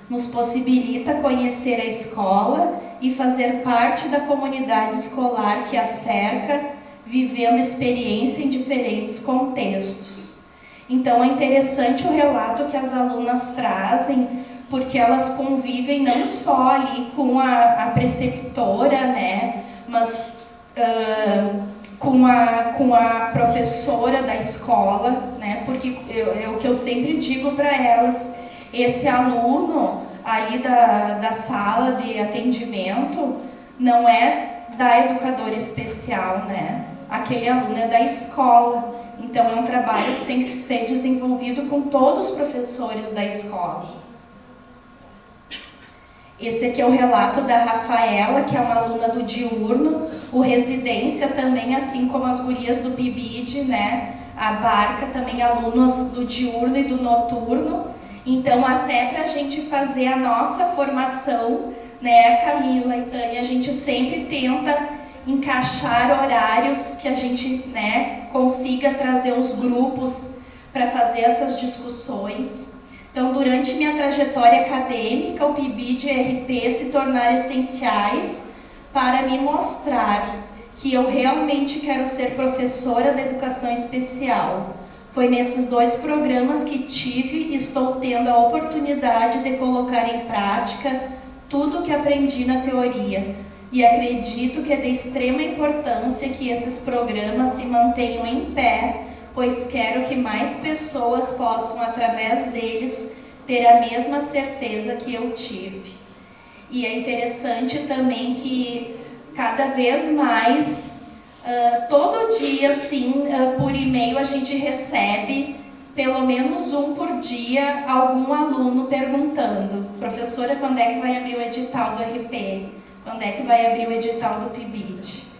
Nos possibilita conhecer a escola e fazer parte da comunidade escolar que a cerca, vivendo experiência em diferentes contextos. Então é interessante o relato que as alunas trazem, porque elas convivem não só ali com a preceptora, né, mas com a professora da escola, né, porque o que eu sempre digo para elas, esse aluno ali da sala de atendimento não é da educadora especial, né, aquele aluno é da escola. Então é um trabalho que tem que ser desenvolvido com todos os professores da escola. Esse aqui é o relato da Rafaela, que é uma aluna do diurno. O residência também, assim como as gurias do PIBID, né, abarca também alunos do diurno e do noturno. Então, até para a gente fazer a nossa formação, né, Camila e Tânia, a gente sempre tenta encaixar horários que a gente, né, consiga trazer os grupos para fazer essas discussões. Então, durante minha trajetória acadêmica, o PIBID e a RP se tornaram essenciais para me mostrar que eu realmente quero ser professora da educação especial. Foi nesses dois programas que tive e estou tendo a oportunidade de colocar em prática tudo o que aprendi na teoria. E acredito que é de extrema importância que esses programas se mantenham em pé, pois quero que mais pessoas possam, através deles, ter a mesma certeza que eu tive. E é interessante também que, cada vez mais, todo dia, assim, por e-mail, a gente recebe, pelo menos um por dia, algum aluno perguntando: professora, quando é que vai abrir o edital do RP? Quando é que vai abrir o edital do PIBID?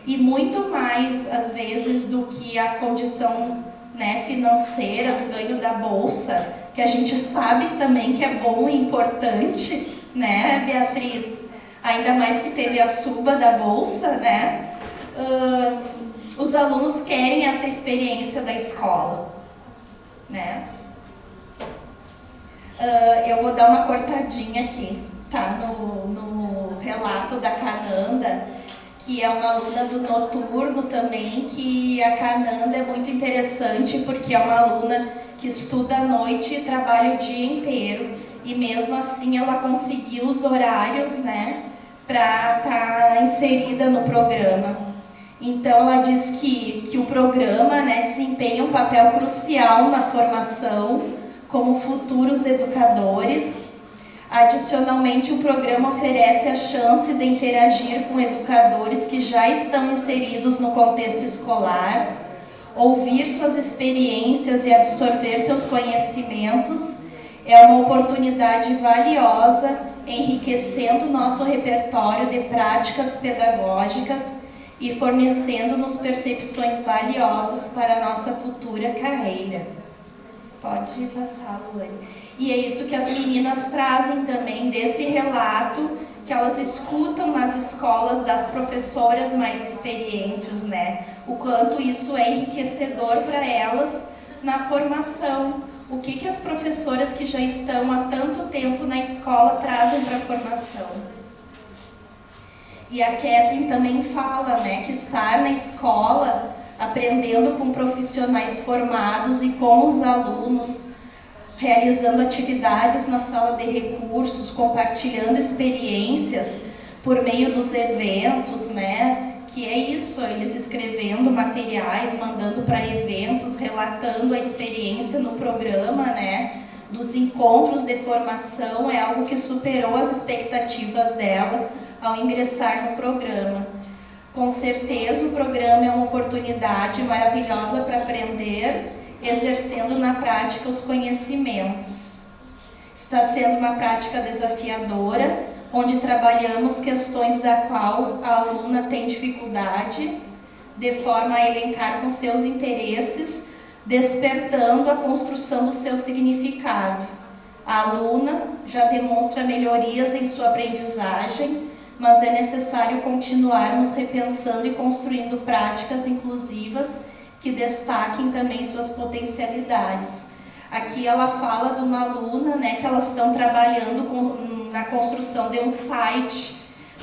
E muito mais, às vezes, do que a condição, né, financeira do ganho da bolsa, que a gente sabe também que é bom e importante, né, Beatriz? Ainda mais que teve a suba da bolsa, né? Os alunos querem essa experiência da escola, né? Eu vou dar uma cortadinha aqui, tá? No relato da Cananda, que é uma aluna do noturno também, que a Cananda é muito interessante porque é uma aluna que estuda à noite e trabalha o dia inteiro, e mesmo assim ela conseguiu os horários, né, para estar inserida no programa. Então ela diz que o programa, né, desempenha um papel crucial na formação como futuros educadores. Adicionalmente, o programa oferece a chance de interagir com educadores que já estão inseridos no contexto escolar, Ouvir suas experiências e absorver seus conhecimentos é uma oportunidade valiosa, enriquecendo nosso repertório de práticas pedagógicas e fornecendo-nos percepções valiosas para a nossa futura carreira. Pode passar, Luane. E é isso que as meninas trazem também desse relato que elas escutam nas escolas das professoras mais experientes, né? O quanto isso é enriquecedor para elas na formação. O que as professoras que já estão há tanto tempo na escola trazem para a formação. E a Kathleen também fala, né, que estar na escola, aprendendo com profissionais formados e com os alunos, realizando atividades na sala de recursos, compartilhando experiências por meio dos eventos, né? Que é isso, eles escrevendo materiais, mandando para eventos, relatando a experiência no programa, né? Dos encontros de formação, é algo que superou as expectativas dela ao ingressar no programa. Com certeza o programa é uma oportunidade maravilhosa para aprender, exercendo na prática os conhecimentos. Está sendo uma prática desafiadora, onde trabalhamos questões da qual a aluna tem dificuldade, de forma a elencar com seus interesses, despertando a construção do seu significado. A aluna já demonstra melhorias em sua aprendizagem, mas é necessário continuarmos repensando e construindo práticas inclusivas que destaquem também suas potencialidades. Aqui ela fala de uma aluna, né, que elas estão trabalhando na construção de um site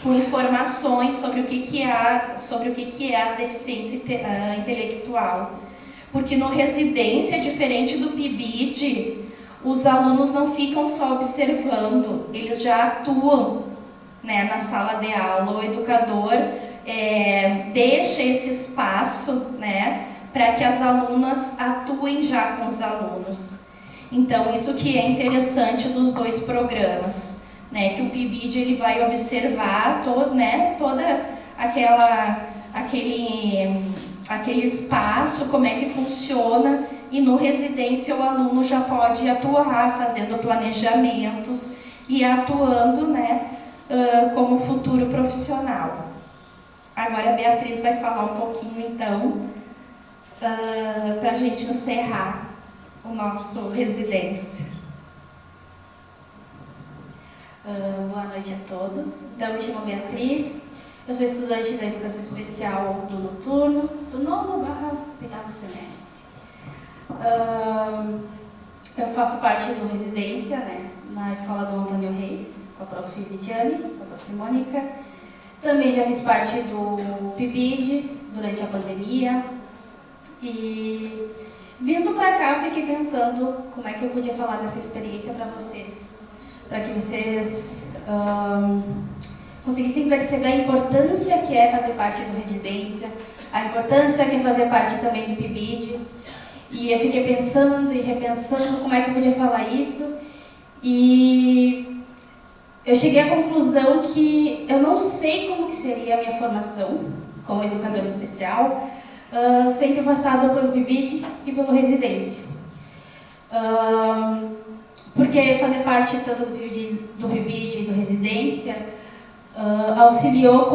com informações sobre o que é a deficiência intelectual. Porque no Residência, diferente do PIBID, os alunos não ficam só observando, eles já atuam, né, na sala de aula. O educador deixa esse espaço, né, para que as alunas atuem já com os alunos. Então, isso que é interessante dos dois programas, né, que o PIBID ele vai observar toda aquele espaço, como é que funciona, e no Residência o aluno já pode atuar, fazendo planejamentos e atuando, né, como futuro profissional. Agora a Beatriz vai falar um pouquinho, então, para a gente encerrar o nosso Residência. Boa noite a todos. Então, me chamo Beatriz, eu sou estudante da Educação Especial do Noturno, do 9/8º semestre. Eu faço parte do Residência, né, na escola do Antônio Reis, com a prof. Lidiane, com a prof. Mônica. Também já fiz parte do PIBID durante a pandemia. E vindo para cá, eu fiquei pensando como é que eu podia falar dessa experiência para vocês, para que vocês conseguissem perceber a importância que é fazer parte do Residência, a importância que é fazer parte também do PIBID. E eu fiquei pensando e repensando como é que eu podia falar isso, e eu cheguei à conclusão que eu não sei como que seria a minha formação como educadora especial sem ter passado pelo PIBID e pelo Residência. Porque fazer parte tanto do PIBID e do Residência auxiliou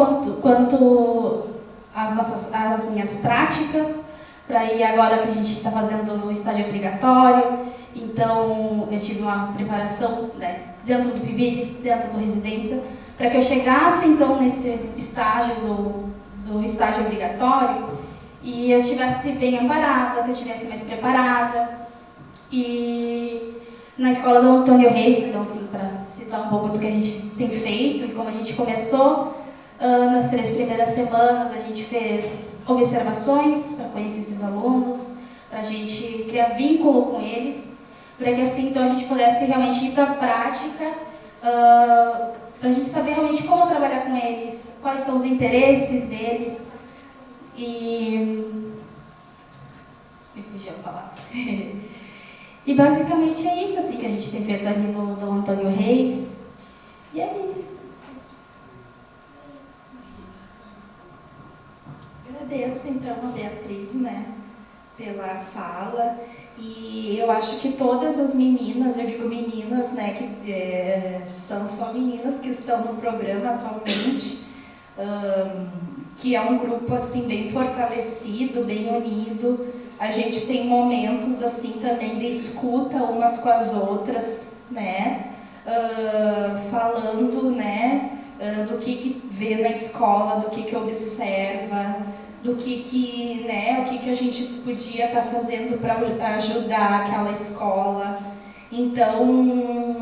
quanto as minhas práticas, para ir agora que a gente está fazendo o estágio obrigatório. Então eu tive uma preparação, né, dentro do PIBID, dentro do Residência, para que eu chegasse então nesse estágio do estágio obrigatório e eu estivesse bem amparada, que eu estivesse mais preparada. E na escola do Antônio Reis, então, assim, para citar um pouco do que a gente tem feito e como a gente começou, nas 3 primeiras semanas a gente fez observações para conhecer esses alunos, para a gente criar vínculo com eles, para que assim então a gente pudesse realmente ir para a prática, para a gente saber realmente como trabalhar com eles, quais são os interesses deles. E me fugiu a palavra. E basicamente é isso assim que a gente tem feito ali no Antônio Reis. E é isso. Agradeço então a Beatriz, né, pela fala, e eu acho que todas as meninas, eu digo meninas, né, que são só meninas que estão no programa atualmente, que é um grupo assim bem fortalecido, bem unido. A gente tem momentos assim também de escuta umas com as outras, né, falando, né, do que vê na escola, do que observa, do né, o que a gente podia estar fazendo para ajudar aquela escola. Então,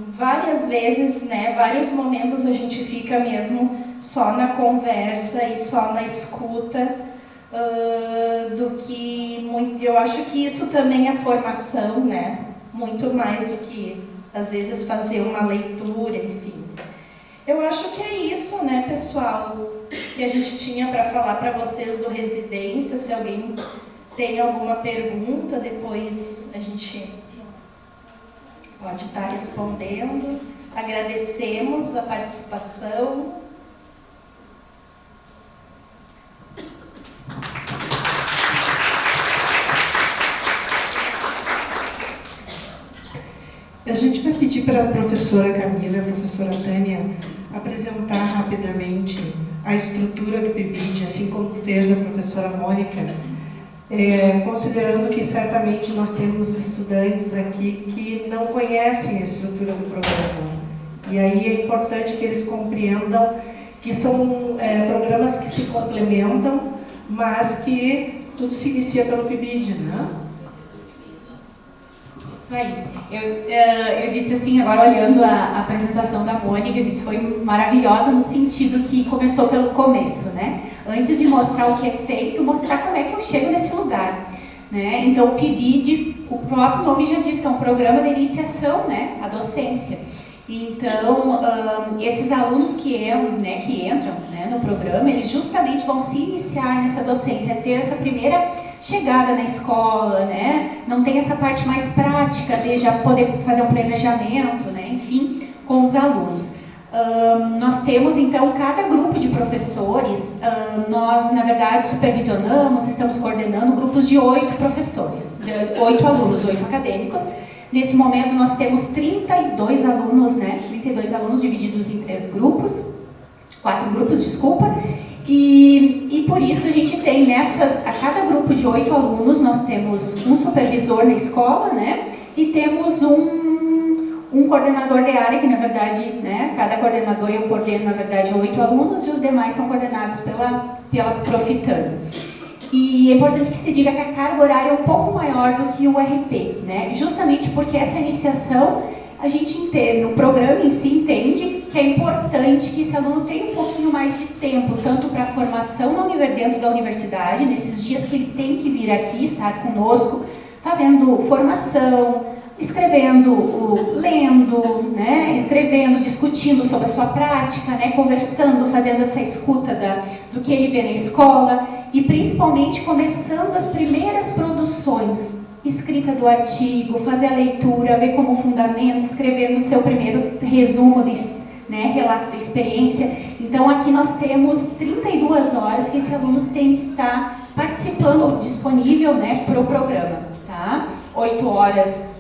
várias vezes, né, vários momentos a gente fica mesmo só na conversa e só na escuta, eu acho que isso também é formação, né, muito mais do que, às vezes, fazer uma leitura, enfim. Eu acho que é isso, né, pessoal, que a gente tinha para falar para vocês do Residência. Se alguém tem alguma pergunta, depois a gente pode estar respondendo. Agradecemos a participação. A gente vai pedir para a professora Camila e a professora Tânia apresentar rapidamente a estrutura do PIBID, assim como fez a professora Mônica, considerando que certamente nós temos estudantes aqui que não conhecem a estrutura do programa. E aí é importante que eles compreendam que são programas que se complementam, mas que tudo se inicia pelo PIBID, né? Isso aí. Eu disse assim, agora olhando a apresentação da Mônica, eu disse foi maravilhosa no sentido que começou pelo começo, né? Antes de mostrar o que é feito, mostrar como é que eu chego nesse lugar, né? Então o PIBID, o próprio nome já diz que é um programa de iniciação, né, à docência. Então, esses alunos que entram né, no programa, eles justamente vão se iniciar nessa docência, ter essa primeira chegada na escola, né? Não tem essa parte mais prática de já poder fazer um planejamento, né? Enfim, com os alunos. Nós temos, então, cada grupo de professores, nós, na verdade, supervisionamos, estamos coordenando grupos de 8 professores, 8 alunos, 8 acadêmicos. Nesse momento, nós temos 32 alunos, né? 32 alunos divididos em 4 grupos, desculpa. E por isso a gente tem a cada grupo de 8 alunos, nós temos um supervisor na escola, né? E temos um coordenador de área, que na verdade, né? Cada coordenador eu coordeno, na verdade, 8 alunos e os demais são coordenados pela Profitânia. E é importante que se diga que a carga horária é um pouco maior do que o RP, né? Justamente porque essa iniciação, a gente entende, o programa em si entende que é importante que esse aluno tenha um pouquinho mais de tempo, tanto para a formação dentro da universidade, nesses dias que ele tem que vir aqui, estar conosco, fazendo formação, escrevendo, lendo, né? Escrevendo, discutindo sobre a sua prática, né? Conversando, fazendo essa escuta do que ele vê na escola e principalmente começando as primeiras produções, escrita do artigo, fazer a leitura, ver como fundamento, escrevendo o seu primeiro resumo, né? Relato da experiência. Então aqui nós temos 32 horas que esses alunos têm que estar participando ou disponível, né, para o programa, tá? 8 horas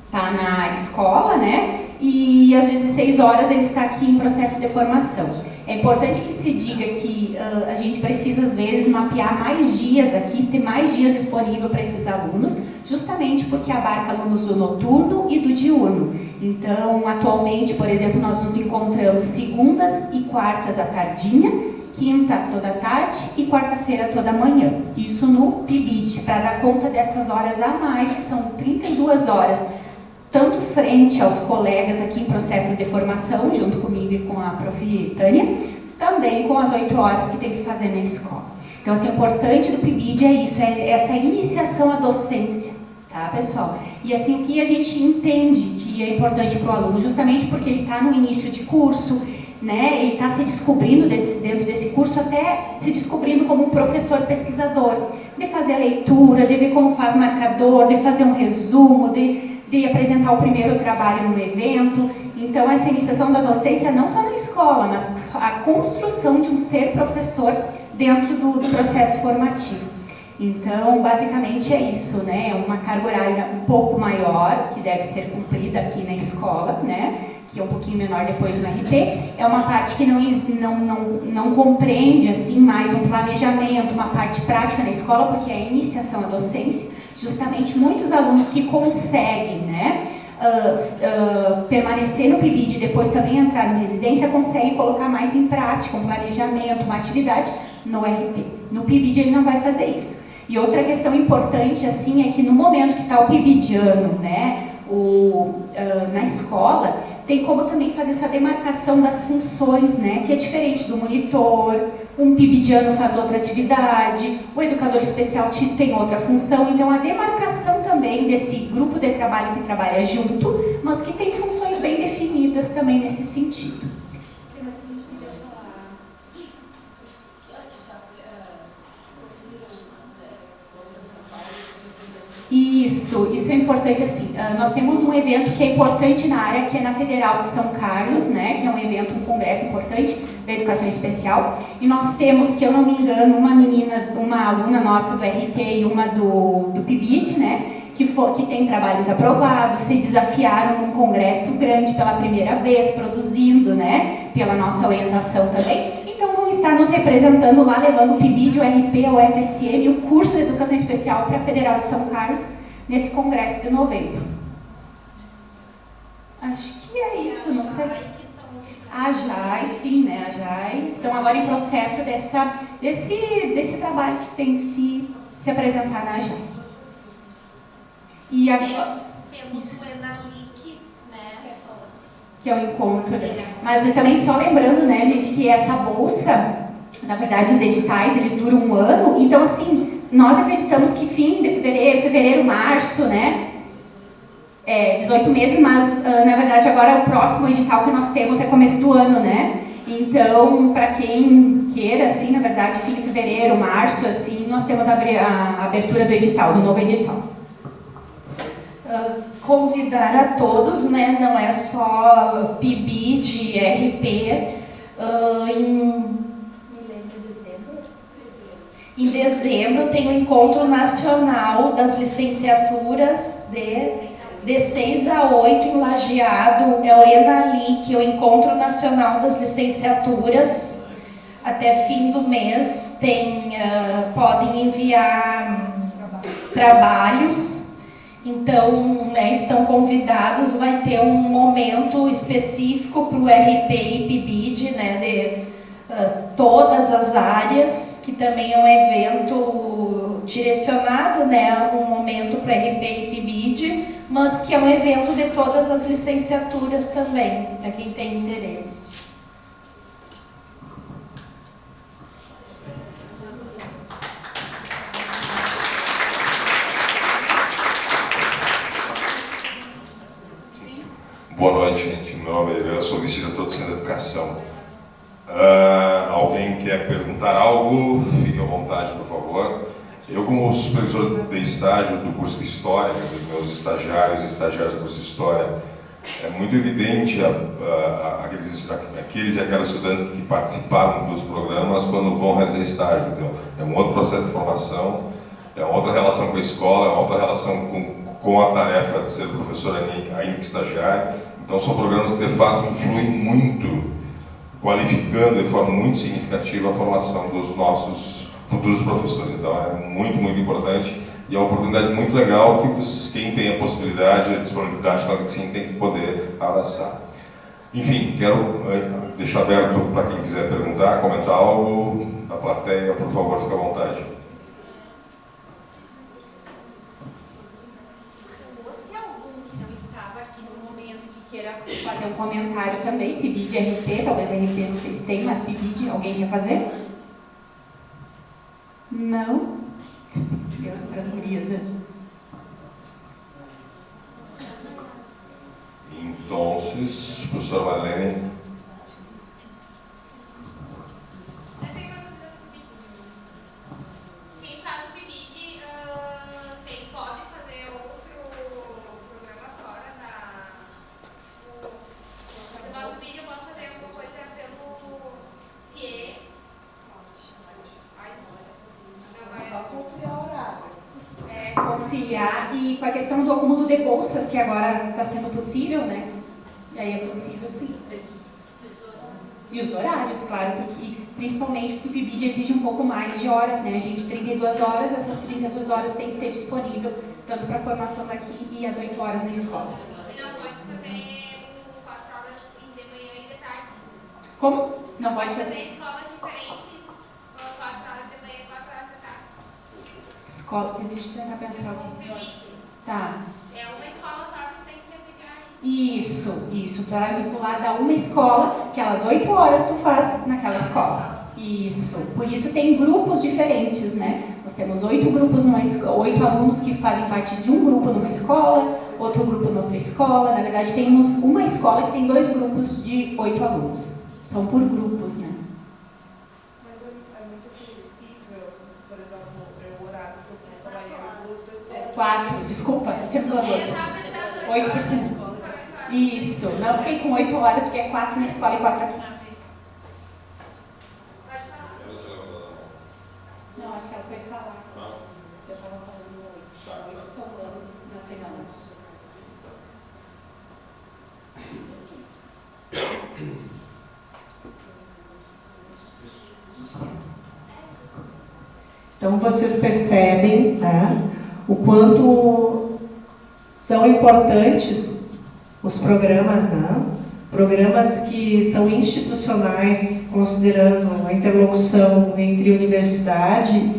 está na escola, né? E às 16 horas ele está aqui em processo de formação. É importante que se diga que a gente precisa, às vezes, mapear mais dias aqui, ter mais dias disponível para esses alunos, justamente porque abarca alunos do noturno e do diurno. Então, atualmente, por exemplo, nós nos encontramos segundas e quartas à tardinha, quinta toda a tarde e quarta-feira toda a manhã. Isso no PIBID, para dar conta dessas horas a mais, que são 32 horas, tanto frente aos colegas aqui em processos de formação, junto comigo e com a prof. Tânia, também com as 8 horas que tem que fazer na escola. Então, assim, o importante do PIBID é isso, é essa iniciação à docência, tá, pessoal? E assim, o que a gente entende que é importante para o aluno, justamente porque ele está no início de curso, né? Ele está se descobrindo dentro desse curso, até se descobrindo como um professor pesquisador, de fazer a leitura, de ver como faz marcador, de fazer um resumo, de apresentar o primeiro trabalho no evento. Então, essa iniciação da docência não só na escola, mas a construção de um ser professor dentro do processo formativo. Então, basicamente é isso, né? É uma carga horária um pouco maior, que deve ser cumprida aqui na escola, né? Que é um pouquinho menor depois no RP. É uma parte que não compreende, assim, mais um planejamento, uma parte prática na escola, porque é a iniciação à docência. Justamente muitos alunos que conseguem, né? Permanecer no PIBID e depois também entrar na residência, consegue colocar mais em prática um planejamento, uma atividade no RP. No PIBID ele não vai fazer isso. E outra questão importante assim é que no momento que está o PIBIdiano, né, na escola, tem como também fazer essa demarcação das funções, né, que é diferente do monitor, um PIBIdiano faz outra atividade, o educador especial tem outra função, então a demarcação também desse grupo de trabalho que trabalha junto, mas que tem funções bem definidas também nesse sentido. Isso é importante, assim, nós temos um evento que é importante na área, que é na Federal de São Carlos, né, que é um evento, um congresso importante da educação especial, e nós temos, que eu não me engano, uma aluna nossa do RP e uma do PIBID, né, que tem trabalhos aprovados, se desafiaram num congresso grande pela primeira vez, produzindo, né, pela nossa orientação também, então vão estar nos representando lá, levando o PIBID, o RP, o FSM e o curso de educação especial para a Federal de São Carlos, nesse congresso de novembro. Acho que é isso, não sei. A JAI, sim, né? A JAI estão agora em processo desse trabalho que tem que se apresentar na JAI. E agora temos o ENALIC, né? Que é o encontro. Mas também só lembrando, né, gente, que essa bolsa, na verdade, os editais, eles duram 1 ano, então assim, nós acreditamos que fim de fevereiro, março, né? 18 meses, mas na verdade agora o próximo edital que nós temos é começo do ano, né? Então, para quem queira, assim, na verdade, fim de fevereiro, março, assim, nós temos a abertura do edital, do novo edital. Convidar a todos, né? Não é só PIBID, RP, em dezembro tem o Encontro Nacional das Licenciaturas de 6 a 8 em Lajeado, é o ENALIC, o Encontro Nacional das Licenciaturas. Até fim do mês podem enviar trabalhos, então estão convidados, vai ter um momento específico para o RP e PIBID, né, de todas as áreas, que também é um evento direcionado, né, um momento para RP e PIBID, mas que é um evento de todas as licenciaturas também, para quem tem interesse. Boa noite, gente. Meu nome é Irã, sou vice-diretor do Centro de Educação. Alguém quer perguntar algo? Fique à vontade, por favor. Eu, como supervisor de estágio do curso de História, meus estagiários e estagiárias do curso de História, é muito evidente aqueles e aquelas estudantes que participaram dos programas quando vão realizar estágio. Então, é um outro processo de formação, é uma outra relação com a escola, é uma outra relação com a tarefa de ser professor ainda que estagiário. Então, são programas que, de fato, influem muito, qualificando de forma muito significativa a formação dos nossos futuros professores. Então, é muito, muito importante e é uma oportunidade muito legal que quem tem a possibilidade, a disponibilidade, claro que sim, tem que poder abraçar. Enfim, quero deixar aberto para quem quiser perguntar, comentar algo da plateia, por favor, fique à vontade. Se algum que não estava aqui no momento que queira fazer um comentário também, PIBID, RP, talvez RP não sei se tem, mas PIBID, alguém quer fazer? Não? Para as gurias. Então, professora Marlene. Quem faz o PIBID pode fazer outro programa fora do nosso vídeo. Eu posso fazer alguma coisa pelo CIE? Só com o CIE. ampliar, e com a questão do acúmulo de bolsas, que agora está sendo possível, né? E aí é possível, sim. E os horários, claro, porque principalmente porque o PIBID exige um pouco mais de horas, né? A gente 32 horas, essas 32 horas tem que ter disponível, tanto para a formação daqui e as 8 horas na escola. E não pode fazer 4 horas de manhã e de tarde? Como? Não pode fazer fazer? escolas diferentes, 4 horas de manhã e 4 horas de tarde. Escola, deixa eu tentar pensar o que. Tá. É uma escola só que você tem que se aplicar isso. Isso. Tu vai vinculada a uma escola, aquelas 8 horas tu faz naquela escola. Isso. Por isso tem grupos diferentes, né? Nós temos 8 grupos, 8 alunos que fazem parte de um grupo numa escola, outro grupo noutra escola. Na verdade, temos uma escola que tem 2 grupos de 8 alunos. São por grupos, né? Mas é muito flexível, por exemplo, o horário que eu posso trabalhar 2 pessoas. 4, desculpa, você falou 8. Eu tava pensando 8%. Isso. Não, eu fiquei com 8 horas, porque é 4 na escola e 4 aqui. Não, acho que ela foi falar. Eu estava falando 8 somando na semana. Então, vocês percebem, né, o quanto são importantes os programas, né? Programas que são institucionais, considerando a interlocução entre universidade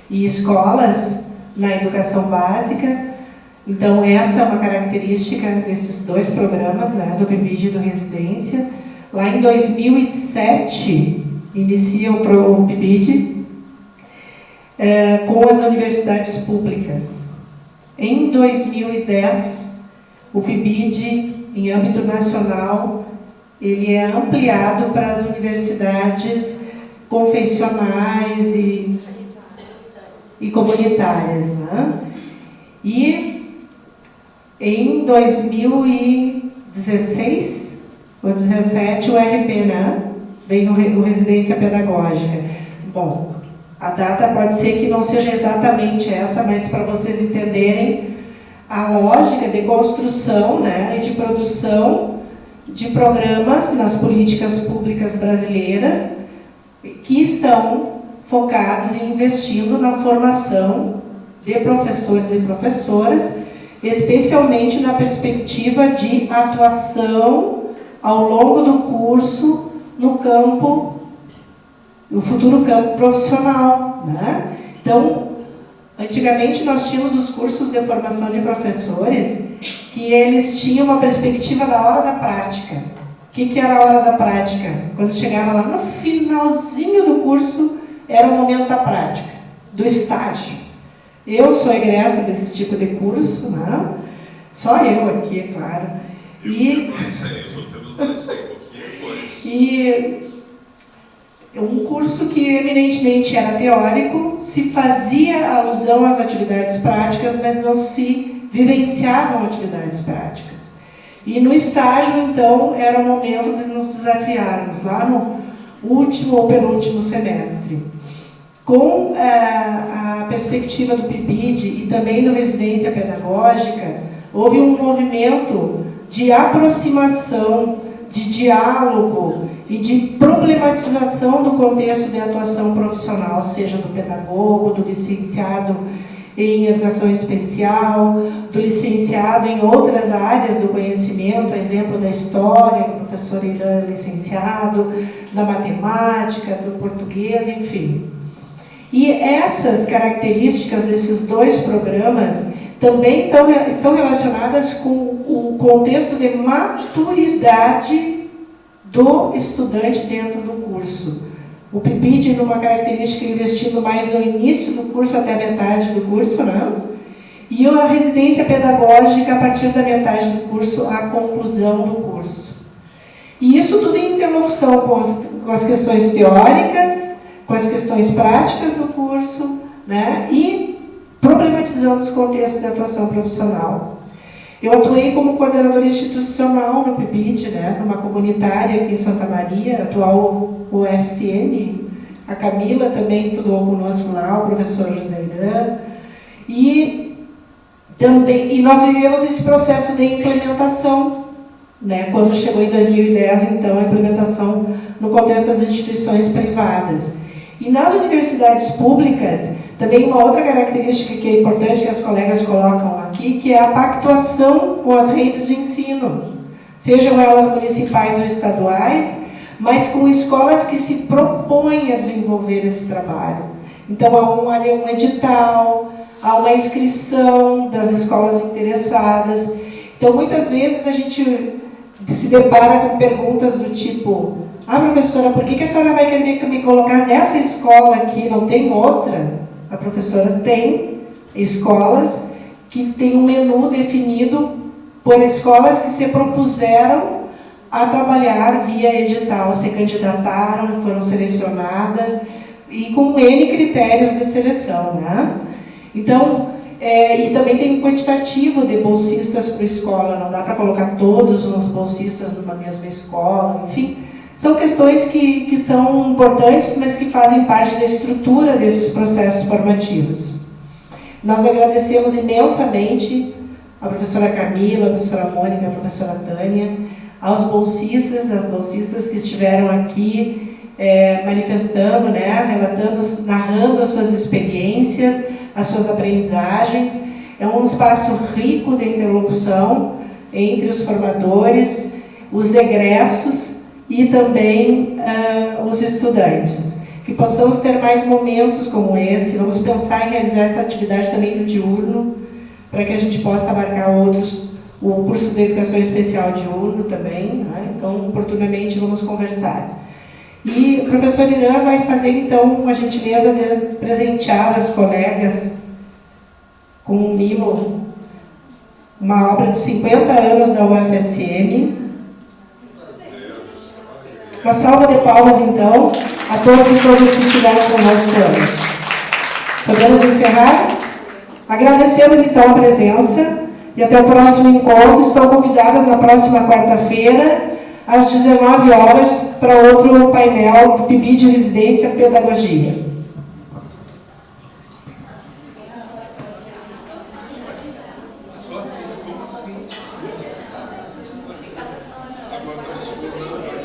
e escolas na educação básica. Então, essa é uma característica desses 2 programas, né, do PIBID e do Residência. Lá em 2007, inicia o PIBID com as universidades públicas. Em 2010, o PIBID, em âmbito nacional, ele é ampliado para as universidades confessionais e comunitárias, né? E em 2016 ou 2017, o RP, né? Vem o Residência Pedagógica. Bom, a data pode ser que não seja exatamente essa, mas para vocês entenderem a lógica de construção, né, e de produção de programas nas políticas públicas brasileiras que estão focados em investindo na formação de professores e professoras, especialmente na perspectiva de atuação ao longo do curso no futuro campo profissional, né? Então, antigamente nós tínhamos os cursos de formação de professores que eles tinham uma perspectiva da hora da prática. O que era a hora da prática? Quando chegava lá no finalzinho do curso, era o momento da prática, do estágio. Eu sou egressa desse tipo de curso, né? Só eu aqui, é claro. E um curso que eminentemente era teórico, se fazia alusão às atividades práticas, mas não se vivenciavam atividades práticas. E no estágio, então, era o momento de nos desafiarmos, lá no último ou penúltimo semestre. Com a perspectiva do PIBID e também do Residência Pedagógica, houve um movimento de aproximação, de diálogo e de problematização do contexto de atuação profissional, seja do pedagogo, do licenciado em educação especial, do licenciado em outras áreas do conhecimento, exemplo da história, do professor Irã licenciado, da matemática, do português, enfim. E essas características desses 2 programas também estão relacionadas com o contexto de maturidade do estudante dentro do curso. O PIBID, numa característica, investindo mais no início do curso até a metade do curso, né? E a residência pedagógica a partir da metade do curso à conclusão do curso. E isso tudo em interlocução com as questões teóricas, com as questões práticas do curso, né? E problematizando os contextos de atuação profissional. Eu atuei como coordenadora institucional no PIBID, né, numa comunitária aqui em Santa Maria, atual UFN. A Camila também estudou conosco lá, o professor José Irã. E Também, e nós vivemos esse processo de implementação, né? Quando chegou em 2010, então, a implementação no contexto das instituições privadas. E nas universidades públicas, também uma outra característica que é importante que as colegas colocam aqui, que é a pactuação com as redes de ensino, sejam elas municipais ou estaduais, mas com escolas que se propõem a desenvolver esse trabalho. Então, há um edital, há uma inscrição das escolas interessadas. Então, muitas vezes a gente se depara com perguntas do tipo: ah, professora, por que a senhora vai querer me colocar nessa escola aqui? Não tem outra? A professora tem escolas que têm um menu definido por escolas que se propuseram a trabalhar via edital, se candidataram, foram selecionadas, e com N critérios de seleção, né? Então, e também tem um quantitativo de bolsistas por escola, não dá para colocar todos os bolsistas numa mesma escola, enfim. São questões que são importantes, mas que fazem parte da estrutura desses processos formativos. Nós agradecemos imensamente a professora Camila, a professora Mônica, a professora Tânia, aos bolsistas, as bolsistas que estiveram aqui manifestando, né, relatando, narrando as suas experiências, as suas aprendizagens. É um espaço rico de interlocução entre os formadores, os egressos e também os estudantes. Que possamos ter mais momentos como esse. Vamos pensar em realizar essa atividade também no diurno, para que a gente possa abarcar outros, o curso de Educação Especial diurno também, né? Então, oportunamente, vamos conversar. E o professor Irã vai fazer, então, a gentileza de presentear as colegas com um mimo, uma obra dos 50 anos da UFSM. Uma salva de palmas, então, a todos e todas que estiveram conosco hoje. Podemos encerrar? Agradecemos, então, a presença e até o próximo encontro. Estão convidadas na próxima quarta-feira, às 19 horas, para outro painel do PIBID Residência Pedagogia. Agora estamos